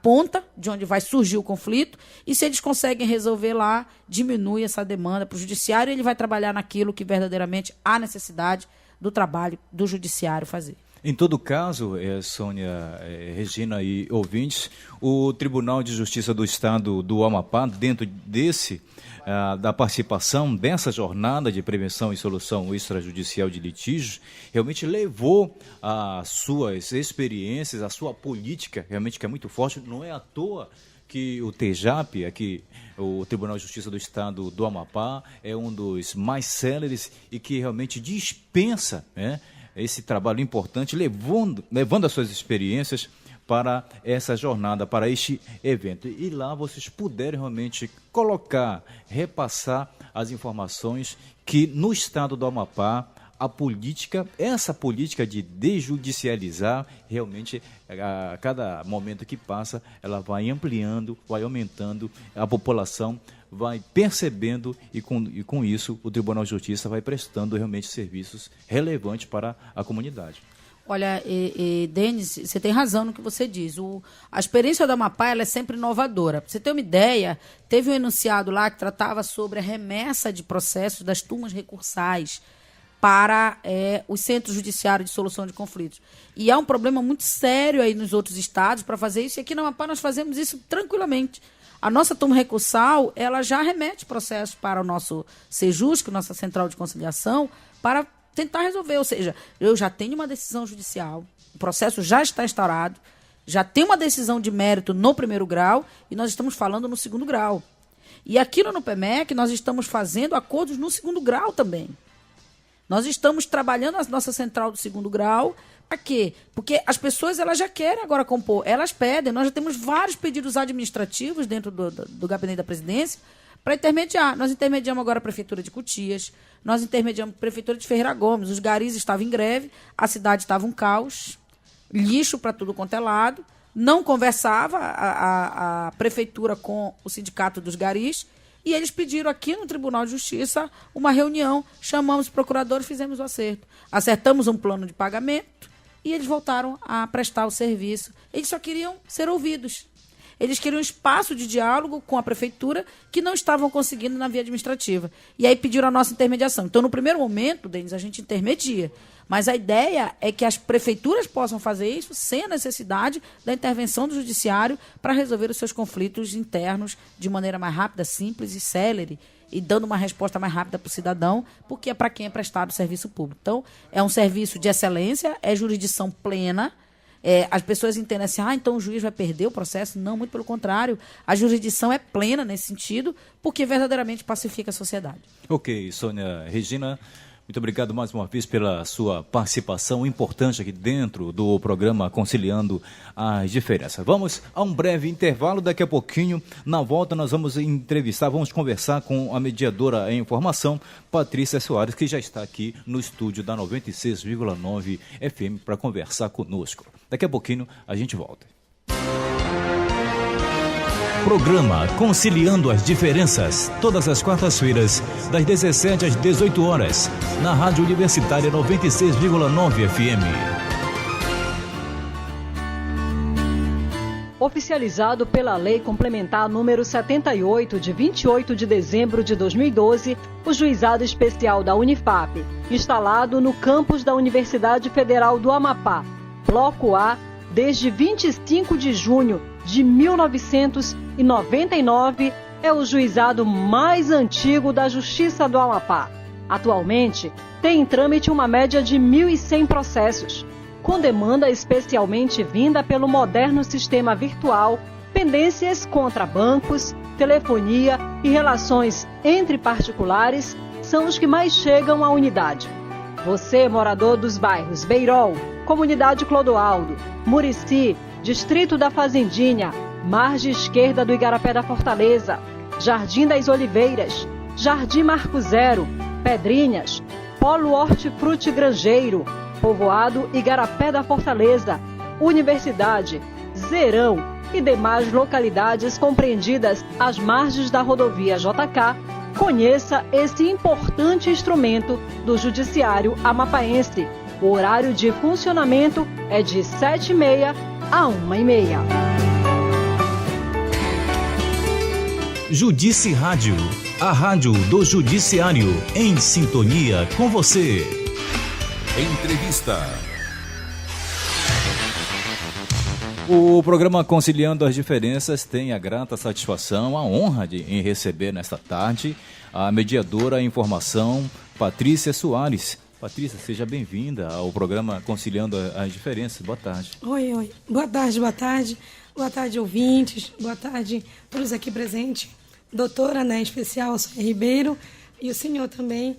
ponta de onde vai surgir o conflito, e se eles conseguem resolver lá, diminui essa demanda para o judiciário, e ele vai trabalhar naquilo que verdadeiramente há necessidade do trabalho do judiciário fazer. Em todo caso, Sônia, Regina e ouvintes, o Tribunal de Justiça do Estado do Amapá, dentro da participação dessa jornada de prevenção e solução extrajudicial de litígios, realmente levou as suas experiências, a sua política, realmente que é muito forte. Não é à toa que o TEJAP, aqui, o Tribunal de Justiça do Estado do Amapá, é um dos mais céleres e que realmente dispensa, esse trabalho importante, levando as suas experiências para essa jornada, para este evento. E lá vocês puderem realmente repassar as informações que no estado do Amapá, essa política de desjudicializar, realmente, a cada momento que passa, ela vai ampliando, vai aumentando, a população vai percebendo e com isso o Tribunal de Justiça vai prestando realmente serviços relevantes para a comunidade. Olha, Denis, você tem razão no que você diz. A experiência do Amapá ela é sempre inovadora. Para você ter uma ideia, teve um enunciado lá que tratava sobre a remessa de processos das turmas recursais para os centros judiciários de solução de conflitos. E há um problema muito sério aí nos outros estados para fazer isso, e aqui no Amapá nós fazemos isso tranquilamente. A nossa turma recursal, ela já remete processos para o nosso SEJUSC, nossa Central de Conciliação, para tentar resolver. Ou seja, eu já tenho uma decisão judicial, o processo já está instaurado, já tem uma decisão de mérito no primeiro grau e nós estamos falando no segundo grau. E aqui no NUPEMEC nós estamos fazendo acordos no segundo grau também. Nós estamos trabalhando a nossa central do segundo grau. Para quê? Porque as pessoas elas já querem agora compor, elas pedem. Nós já temos vários pedidos administrativos dentro do gabinete da presidência para intermediar. Nós intermediamos agora a Prefeitura de Cotias, nós intermediamos a Prefeitura de Ferreira Gomes. Os garis estavam em greve, a cidade estava um caos, lixo para tudo quanto é lado. Não conversava a Prefeitura com o Sindicato dos Garis, e eles pediram aqui no Tribunal de Justiça uma reunião, chamamos os procuradores, fizemos o acerto. Acertamos um plano de pagamento e eles voltaram a prestar o serviço. Eles só queriam ser ouvidos. Eles queriam um espaço de diálogo com a Prefeitura que não estavam conseguindo na via administrativa. E aí pediram a nossa intermediação. Então, no primeiro momento, Denis, a gente intermedia. Mas a ideia é que as prefeituras possam fazer isso sem a necessidade da intervenção do judiciário para resolver os seus conflitos internos de maneira mais rápida, simples e célere, e dando uma resposta mais rápida para o cidadão, porque é para quem é prestado o serviço público. Então, é um serviço de excelência, é jurisdição plena. As pessoas entendem assim, então o juiz vai perder o processo. Não, muito pelo contrário. A jurisdição é plena nesse sentido, porque verdadeiramente pacifica a sociedade. Ok, Sônia. Regina, muito obrigado mais uma vez pela sua participação importante aqui dentro do programa Conciliando as Diferenças. Vamos a um breve intervalo, daqui a pouquinho, na volta nós vamos vamos conversar com a mediadora em informação, Patrícia Soares, que já está aqui no estúdio da 96,9 FM para conversar conosco. Daqui a pouquinho a gente volta. Programa Conciliando as Diferenças, todas as quartas-feiras, das 17 às 18 horas, na Rádio Universitária 96,9 FM. Oficializado pela Lei Complementar número 78, de 28 de dezembro de 2012, o Juizado Especial da Unifap, instalado no campus da Universidade Federal do Amapá, Bloco A, desde 25 de junho de 1999, é o juizado mais antigo da Justiça do Amapá. Atualmente, tem em trâmite uma média de 1.100 processos, com demanda especialmente vinda pelo moderno sistema virtual, pendências contra bancos, telefonia e relações entre particulares são os que mais chegam à unidade. Você, morador dos bairros Beirol, Comunidade Clodoaldo, Murici, Distrito da Fazendinha, Margem Esquerda do Igarapé da Fortaleza, Jardim das Oliveiras, Jardim Marco Zero, Pedrinhas, Polo Hortifruti Grangeiro, Povoado Igarapé da Fortaleza, Universidade, Zerão e demais localidades compreendidas às margens da rodovia JK, conheça esse importante instrumento do Judiciário Amapaense. O horário de funcionamento é de 7h30 a 1h30. Judici Rádio, a rádio do Judiciário, em sintonia com você. Entrevista. O programa Conciliando as Diferenças tem a grata satisfação, a honra em receber nesta tarde a mediadora em informação, Patrícia Soares. Patrícia, seja bem-vinda ao programa Conciliando as Diferenças. Boa tarde. Oi. Boa tarde. Boa tarde, ouvintes. Boa tarde, todos aqui presentes. Doutora, né, em especial, a Sônia Ribeiro, e o senhor também.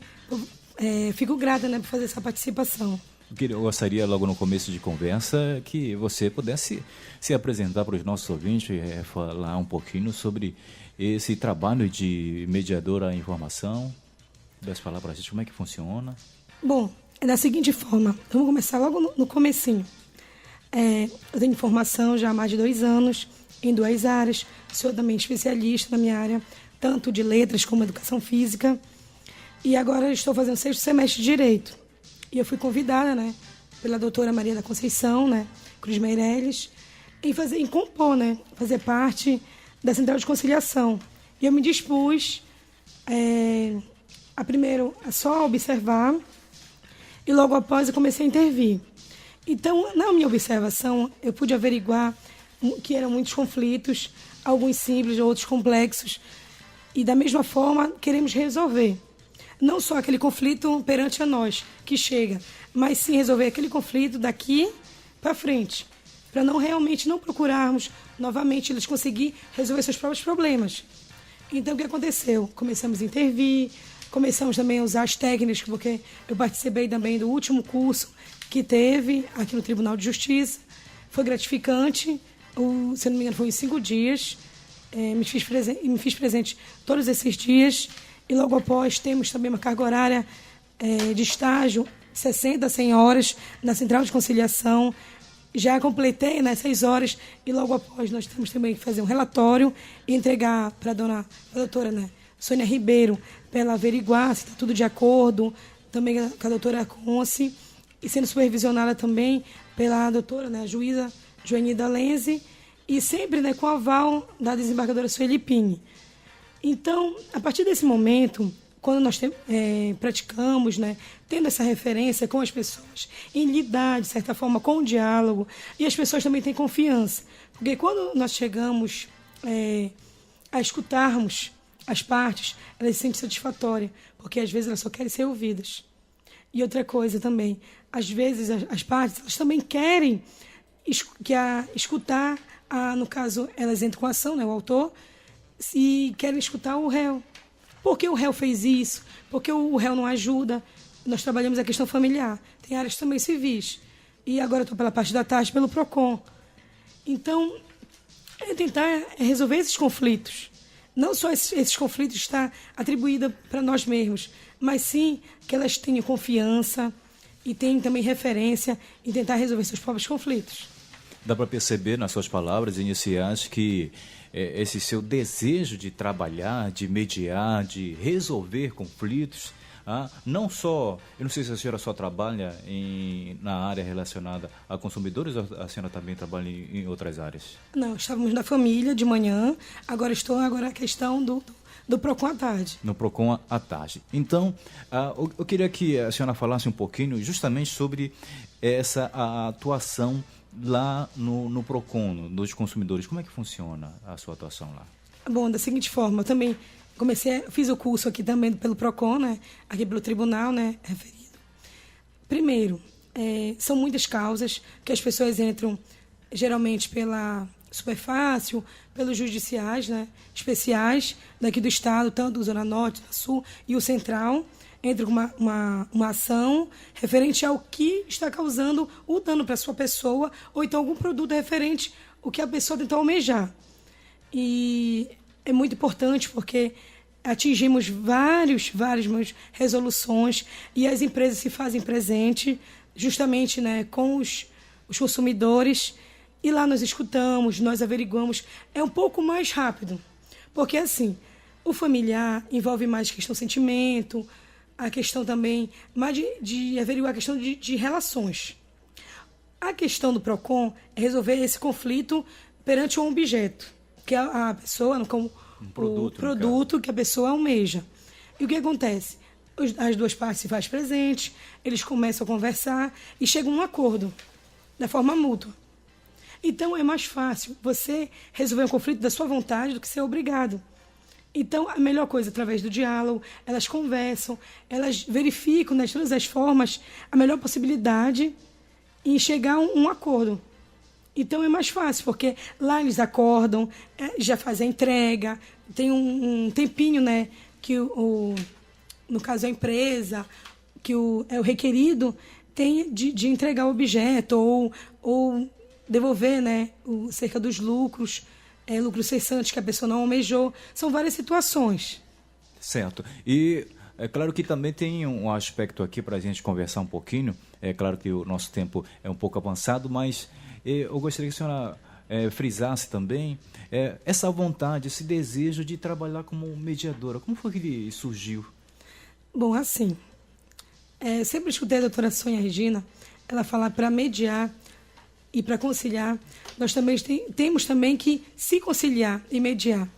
Fico grata, né, por fazer essa participação. Eu gostaria, logo no começo de conversa, que você pudesse se apresentar para os nossos ouvintes, falar um pouquinho sobre esse trabalho de mediadora em informação. Pudesse falar para a gente como é que funciona. Bom, é da seguinte forma, vamos começar logo no comecinho. Eu tenho formação já há mais de 2 anos, em 2 áreas, sou também especialista na minha área, tanto de letras como educação física, e agora estou fazendo 6º semestre de Direito. E eu fui convidada, né, pela doutora Maria da Conceição, né, Cruz Meireles, em compor, né, fazer parte da Central de Conciliação. E eu me dispus primeiro a só observar, e logo após eu comecei a intervir. Então, na minha observação, eu pude averiguar que eram muitos conflitos, alguns simples, outros complexos, e da mesma forma queremos resolver. Não só aquele conflito perante a nós, que chega, mas sim resolver aquele conflito daqui para frente, para realmente não procurarmos novamente eles conseguir resolver seus próprios problemas. Então, o que aconteceu? Começamos a intervir, começamos também a usar as técnicas, porque eu participei também do último curso que teve aqui no Tribunal de Justiça. Foi gratificante, se não me engano, foi em 5 dias. Me fiz presente todos esses dias. E logo após temos também uma carga horária de estágio, 60 a 100 horas, na Central de Conciliação. Já completei nessas horas e logo após nós temos também que fazer um relatório e entregar para a doutora, né, Sônia Ribeiro, para ela averiguar se está tudo de acordo, também com a doutora Conce, e sendo supervisionada também pela doutora, né, juíza Joanida Lenze, e sempre, né, com o aval da desembargadora Sueli Pini. Então, a partir desse momento, quando nós praticamos, né, tendo essa referência com as pessoas, em lidar, de certa forma, com o diálogo, e as pessoas também têm confiança. Porque quando nós chegamos a escutarmos as partes, elas se sentem satisfatórias, porque às vezes elas só querem ser ouvidas. E outra coisa também, às vezes as partes elas também querem escutar, no caso, elas entram com a ação, né, o autor, e querem escutar o réu. Por que o réu fez isso? Por que o réu não ajuda? Nós trabalhamos a questão familiar. Tem áreas também civis. E agora estou pela parte da tarde, pelo PROCON. Então, tentar resolver esses conflitos. Não só esses conflitos estar atribuídos para nós mesmos, mas sim que elas tenham confiança e tenham também referência em tentar resolver seus próprios conflitos. Dá para perceber nas suas palavras iniciais que esse seu desejo de trabalhar, de mediar, de resolver conflitos, não só, eu não sei se a senhora só trabalha na área relacionada a consumidores ou a senhora também trabalha em outras áreas? Não, estávamos na família de manhã, agora estou a questão do PROCON à tarde. No PROCON à tarde. Então, eu queria que a senhora falasse um pouquinho justamente sobre essa atuação lá no PROCON, dos consumidores. Como é que funciona a sua atuação lá? Bom, da seguinte forma, eu também fiz o curso aqui também pelo PROCON, né? Aqui pelo tribunal, né? Referido. Primeiro, são muitas causas que as pessoas entram, geralmente pela Superfácil, pelos judiciais, né? Especiais daqui do estado, tanto do Zona Norte, do Sul e o Central, entra com uma ação referente ao que está causando o dano para a sua pessoa, ou então algum produto referente ao que a pessoa tentou almejar. E é muito importante porque atingimos várias resoluções e as empresas se fazem presente justamente, né, com os consumidores, e lá nós escutamos, nós averiguamos. É um pouco mais rápido, porque assim, o familiar envolve mais questão sentimento, a questão também mais de averiguar a questão de relações. A questão do PROCON é resolver esse conflito perante um objeto, que a pessoa, como o produto que a pessoa almeja. E o que acontece? As duas partes se fazem presentes, eles começam a conversar e chegam a um acordo, da forma mútua. Então, é mais fácil você resolver um conflito da sua vontade do que ser obrigado. Então, a melhor coisa, através do diálogo, elas conversam, elas verificam, de todas as formas, a melhor possibilidade em chegar a um acordo. Então, é mais fácil, porque lá eles acordam, já fazem a entrega, tem um tempinho, né, que no caso a empresa, que o requerido tem de entregar o objeto ou devolver, né, cerca dos lucros cessantes que a pessoa não almejou. São várias situações. Certo. E é claro que também tem um aspecto aqui para a gente conversar um pouquinho. É claro que o nosso tempo é um pouco avançado, mas eu gostaria que a senhora frisasse também essa vontade, esse desejo de trabalhar como mediadora. Como foi que ele surgiu? Bom, assim, sempre escutei a doutora Sônia Regina, ela falar para mediar e para conciliar, nós também temos também que se conciliar e mediar.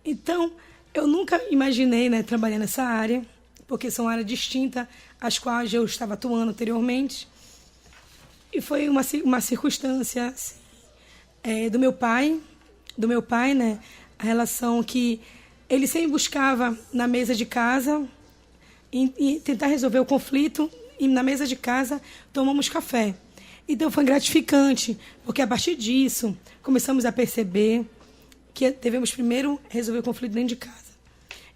Então, eu nunca imaginei, né, trabalhar nessa área, porque são áreas distintas às quais eu estava atuando anteriormente. E foi uma circunstância assim, do meu pai, né, a relação que ele sempre buscava na mesa de casa e tentar resolver o conflito, e na mesa de casa tomamos café. Então foi gratificante, porque a partir disso começamos a perceber que devemos primeiro resolver o conflito dentro de casa.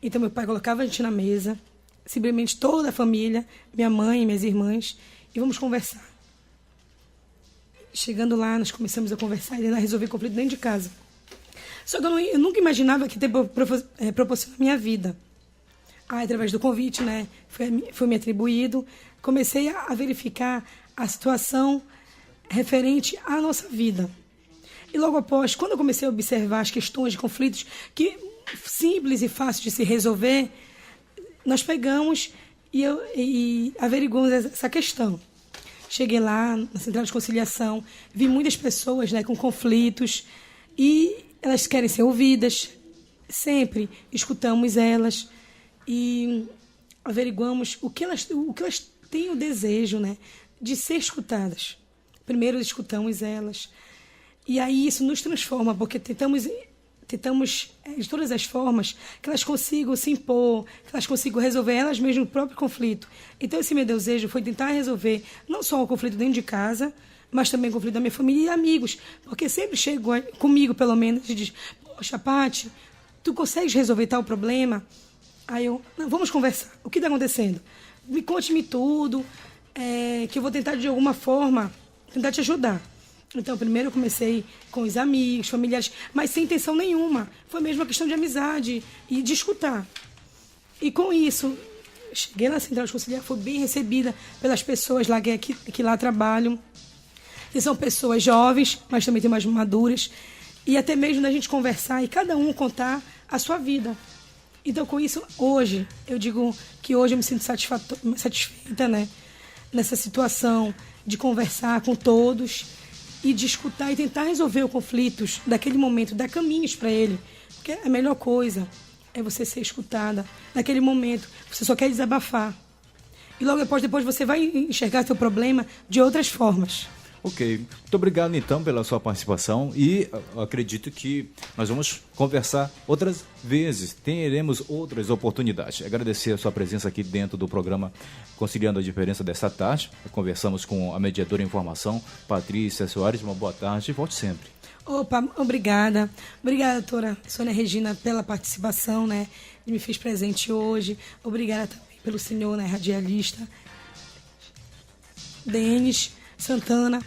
Então meu pai colocava a gente na mesa, simplesmente toda a família, minha mãe, minhas irmãs, e vamos conversar. Chegando lá, nós começamos a conversar e a resolver o conflito dentro de casa. Só que eu nunca imaginava que proporcionou a minha vida. Através do convite, né, foi me atribuído, comecei a verificar a situação referente à nossa vida. E logo após, quando eu comecei a observar as questões de conflitos, que simples e fácil de se resolver, nós pegamos e averiguamos essa questão. Cheguei lá na Central de Conciliação, vi muitas pessoas, né, com conflitos, e elas querem ser ouvidas. Sempre escutamos elas e averiguamos o que elas têm o desejo, né, de ser escutadas. Primeiro escutamos elas, e aí isso nos transforma, porque tentamos de todas as formas que elas consigam se impor, que elas consigam resolver elas mesmas o próprio conflito. Então esse meu desejo foi tentar resolver não só o conflito dentro de casa, mas também o conflito da minha família e amigos, porque sempre chegam comigo, pelo menos, e diz: poxa, Paty, tu consegues resolver tal problema? Aí eu: não, vamos conversar, o que está acontecendo? Conte-me tudo, que eu vou tentar de alguma forma tentar te ajudar. Então, primeiro eu comecei com os amigos, familiares, mas sem intenção nenhuma. Foi mesmo uma questão de amizade e de escutar. E com isso, cheguei na Central de Conciliar, fui bem recebida pelas pessoas lá que lá trabalham. E são pessoas jovens, mas também tem mais maduras. E até mesmo da gente conversar e cada um contar a sua vida. Então, com isso, hoje, eu digo que hoje eu me sinto satisfeita, né, nessa situação de conversar com todos e de escutar e tentar resolver os conflitos daquele momento, dar caminhos para ele. Porque a melhor coisa é você ser escutada. Naquele momento, você só quer desabafar. E logo depois você vai enxergar seu problema de outras formas. Ok, muito obrigado então pela sua participação e acredito que nós vamos conversar outras vezes, teremos outras oportunidades. Agradecer a sua presença aqui dentro do programa Conciliando a Diferença desta tarde. Conversamos com a mediadora em informação, Patrícia Soares. Uma boa tarde e volte sempre. Opa, obrigada. Obrigada, doutora Sônia Regina, pela participação, né? Que me fez presente hoje. Obrigada também pelo senhor, né, radialista Denis Santana.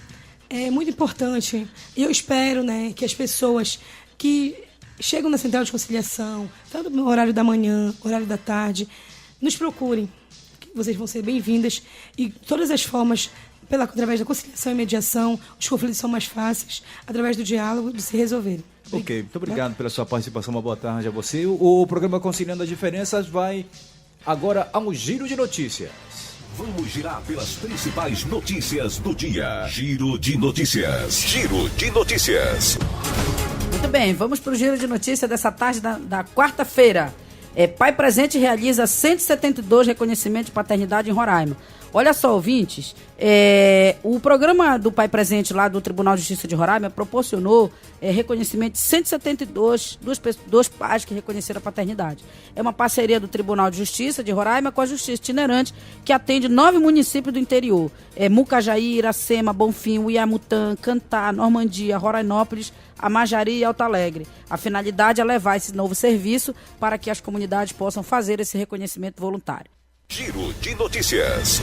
É muito importante. E eu espero, né, que as pessoas que chegam na Central de Conciliação, tanto no horário da manhã, horário da tarde, nos procurem. Vocês vão ser bem-vindas. E todas as formas, através da conciliação e mediação, os conflitos são mais fáceis, através do diálogo, de se resolverem. Ok, muito obrigado pela sua participação. Uma boa tarde a você. O programa Conciliando as Diferenças vai agora a um giro de notícias. Vamos girar pelas principais notícias do dia. Giro de notícias. Giro de notícias. Muito bem, vamos para o giro de notícias dessa tarde da quarta-feira. Pai Presente realiza 172 reconhecimentos de paternidade em Roraima. Olha só, ouvintes, o programa do Pai Presente lá do Tribunal de Justiça de Roraima proporcionou reconhecimento de 172 dos pais que reconheceram a paternidade. É uma parceria do Tribunal de Justiça de Roraima com a Justiça Itinerante, que atende 9 municípios do interior. Mucajaí, Iracema, Bonfim, Uiamutã, Cantá, Normandia, Rorainópolis, Amajari e Alto Alegre. A finalidade é levar esse novo serviço para que as comunidades possam fazer esse reconhecimento voluntário. Giro de notícias.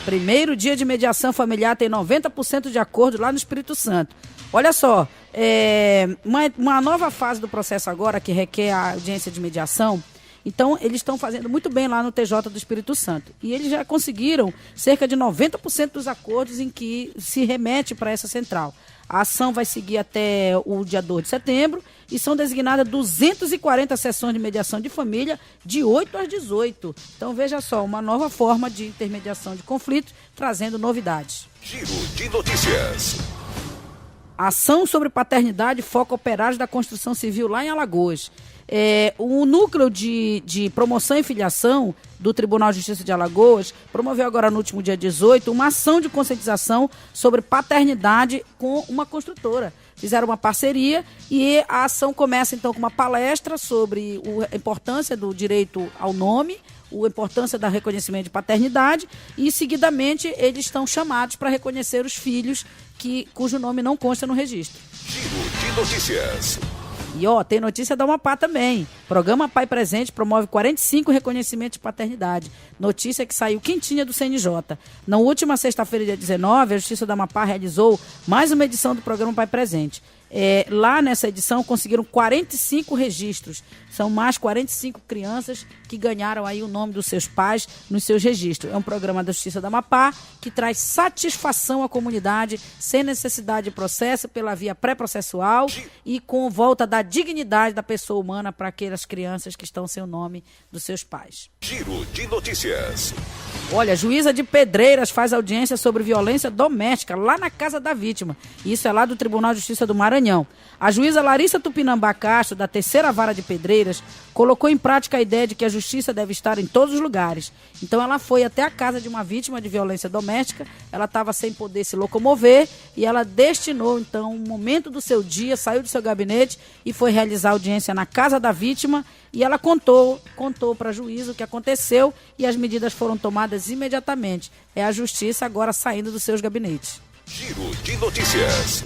Primeiro dia de mediação familiar tem 90% de acordo lá no Espírito Santo. Olha só, uma nova fase do processo agora que requer a audiência de mediação. Então, eles estão fazendo muito bem lá no TJ do Espírito Santo. E eles já conseguiram cerca de 90% dos acordos em que se remete para essa central. A ação vai seguir até o dia 2 de setembro e são designadas 240 sessões de mediação de família de 8 às 18. Então, veja só, uma nova forma de intermediação de conflitos, trazendo novidades. Giro de notícias. Ação sobre paternidade foca operários da construção civil lá em Alagoas. O núcleo de promoção e filiação do Tribunal de Justiça de Alagoas promoveu agora no último dia 18 uma ação de conscientização sobre paternidade com uma construtora. Fizeram uma parceria e a ação começa então com uma palestra sobre a importância do direito ao nome, a importância do reconhecimento de paternidade e, seguidamente, eles estão chamados para reconhecer os filhos cujo nome não consta no registro. Giro de notícias. E tem notícia da Amapá também. Programa Pai Presente promove 45 reconhecimentos de paternidade. Notícia que saiu quentinha do CNJ. Na última sexta-feira, dia 19, a Justiça da Amapá realizou mais uma edição do programa Pai Presente. Lá nessa edição conseguiram 45 registros. São mais 45 crianças que ganharam aí o nome dos seus pais nos seus registros. É um programa da Justiça da Amapá que traz satisfação à comunidade sem necessidade de processo pela via pré-processual e com volta da dignidade da pessoa humana para aquelas crianças que estão sem o nome dos seus pais. Giro de notícias. Olha, juíza de Pedreiras faz audiência sobre violência doméstica lá na casa da vítima. Isso é lá do Tribunal de Justiça do Maranhão. A juíza Larissa Tupinambá Castro, da 3ª Vara de Pedreiras, colocou em prática a ideia de que a justiça deve estar em todos os lugares. Então ela foi até a casa de uma vítima de violência doméstica, ela estava sem poder se locomover e ela destinou então um momento do seu dia, saiu do seu gabinete e foi realizar audiência na casa da vítima e ela contou para a juíza o que aconteceu e as medidas foram tomadas imediatamente. É a justiça agora saindo dos seus gabinetes. Giro de notícias.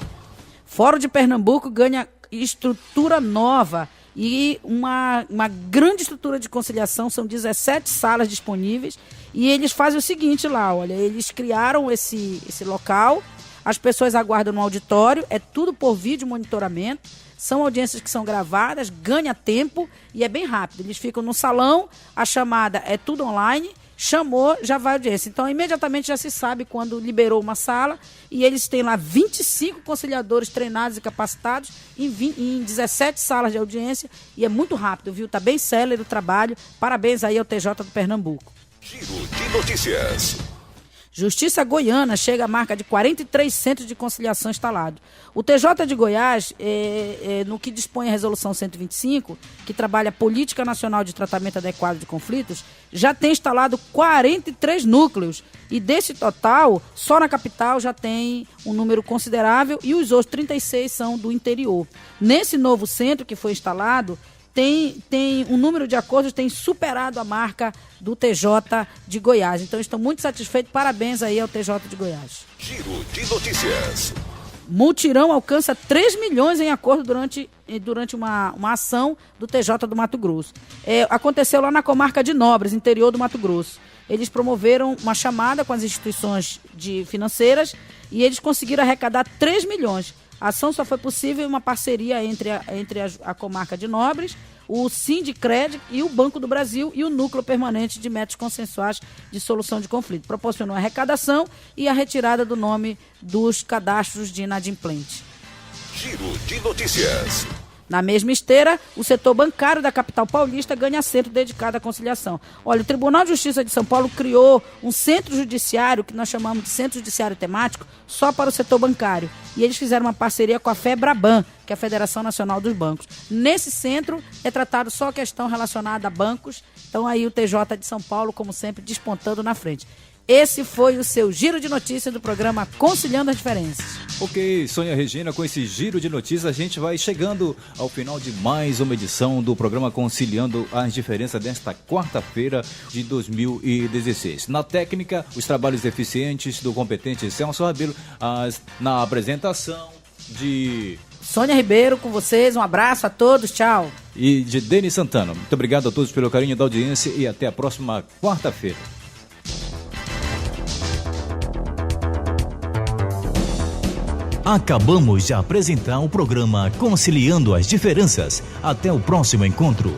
Fórum de Pernambuco ganha estrutura nova e uma grande estrutura de conciliação, são 17 salas disponíveis e eles fazem o seguinte lá, olha, eles criaram esse local, as pessoas aguardam no auditório, é tudo por vídeo monitoramento, são audiências que são gravadas, ganha tempo e é bem rápido, eles ficam no salão, a chamada é tudo online, chamou, já vai a audiência. Então, imediatamente já se sabe quando liberou uma sala e eles têm lá 25 conciliadores treinados e capacitados em 17 salas de audiência e é muito rápido, viu? Tá bem célere o trabalho. Parabéns aí ao TJ do Pernambuco. Giro de notícias. Justiça Goiana chega à marca de 43 centros de conciliação instalados. O TJ de Goiás, no que dispõe a Resolução 125, que trabalha a Política Nacional de Tratamento Adequado de Conflitos, já tem instalado 43 núcleos. E desse total, só na capital já tem um número considerável e os outros 36 são do interior. Nesse novo centro que foi instalado, tem um número de acordos tem superado a marca do TJ de Goiás. Então, estou muito satisfeito. Parabéns aí ao TJ de Goiás. Giro de notícias. Mutirão alcança 3 milhões em acordo durante uma ação do TJ do Mato Grosso. Aconteceu lá na comarca de Nobres, interior do Mato Grosso. Eles promoveram uma chamada com as instituições financeiras e eles conseguiram arrecadar 3 milhões. A ação só foi possível em uma parceria entre a comarca de Nobres, o Sindicred e o Banco do Brasil e o Núcleo Permanente de Métodos Consensuais de Solução de Conflito. Proporcionou a arrecadação e a retirada do nome dos cadastros de inadimplente. Giro de notícias. Na mesma esteira, o setor bancário da capital paulista ganha centro dedicado à conciliação. Olha, o Tribunal de Justiça de São Paulo criou um centro judiciário, que nós chamamos de centro judiciário temático, só para o setor bancário. E eles fizeram uma parceria com a FEBRABAN, que é a Federação Nacional dos Bancos. Nesse centro é tratado só a questão relacionada a bancos. Então aí o TJ de São Paulo, como sempre, despontando na frente. Esse foi o seu giro de notícias do programa Conciliando as Diferenças. Ok, Sônia Regina, com esse giro de notícias a gente vai chegando ao final de mais uma edição do programa Conciliando as Diferenças desta quarta-feira de 2016. Na técnica, os trabalhos eficientes do competente Celso Rabelo, na apresentação de Sônia Ribeiro com vocês, um abraço a todos, tchau. E de Denis Santana. Muito obrigado a todos pelo carinho da audiência e até a próxima quarta-feira. Acabamos de apresentar o programa Conciliando as Diferenças. Até o próximo encontro.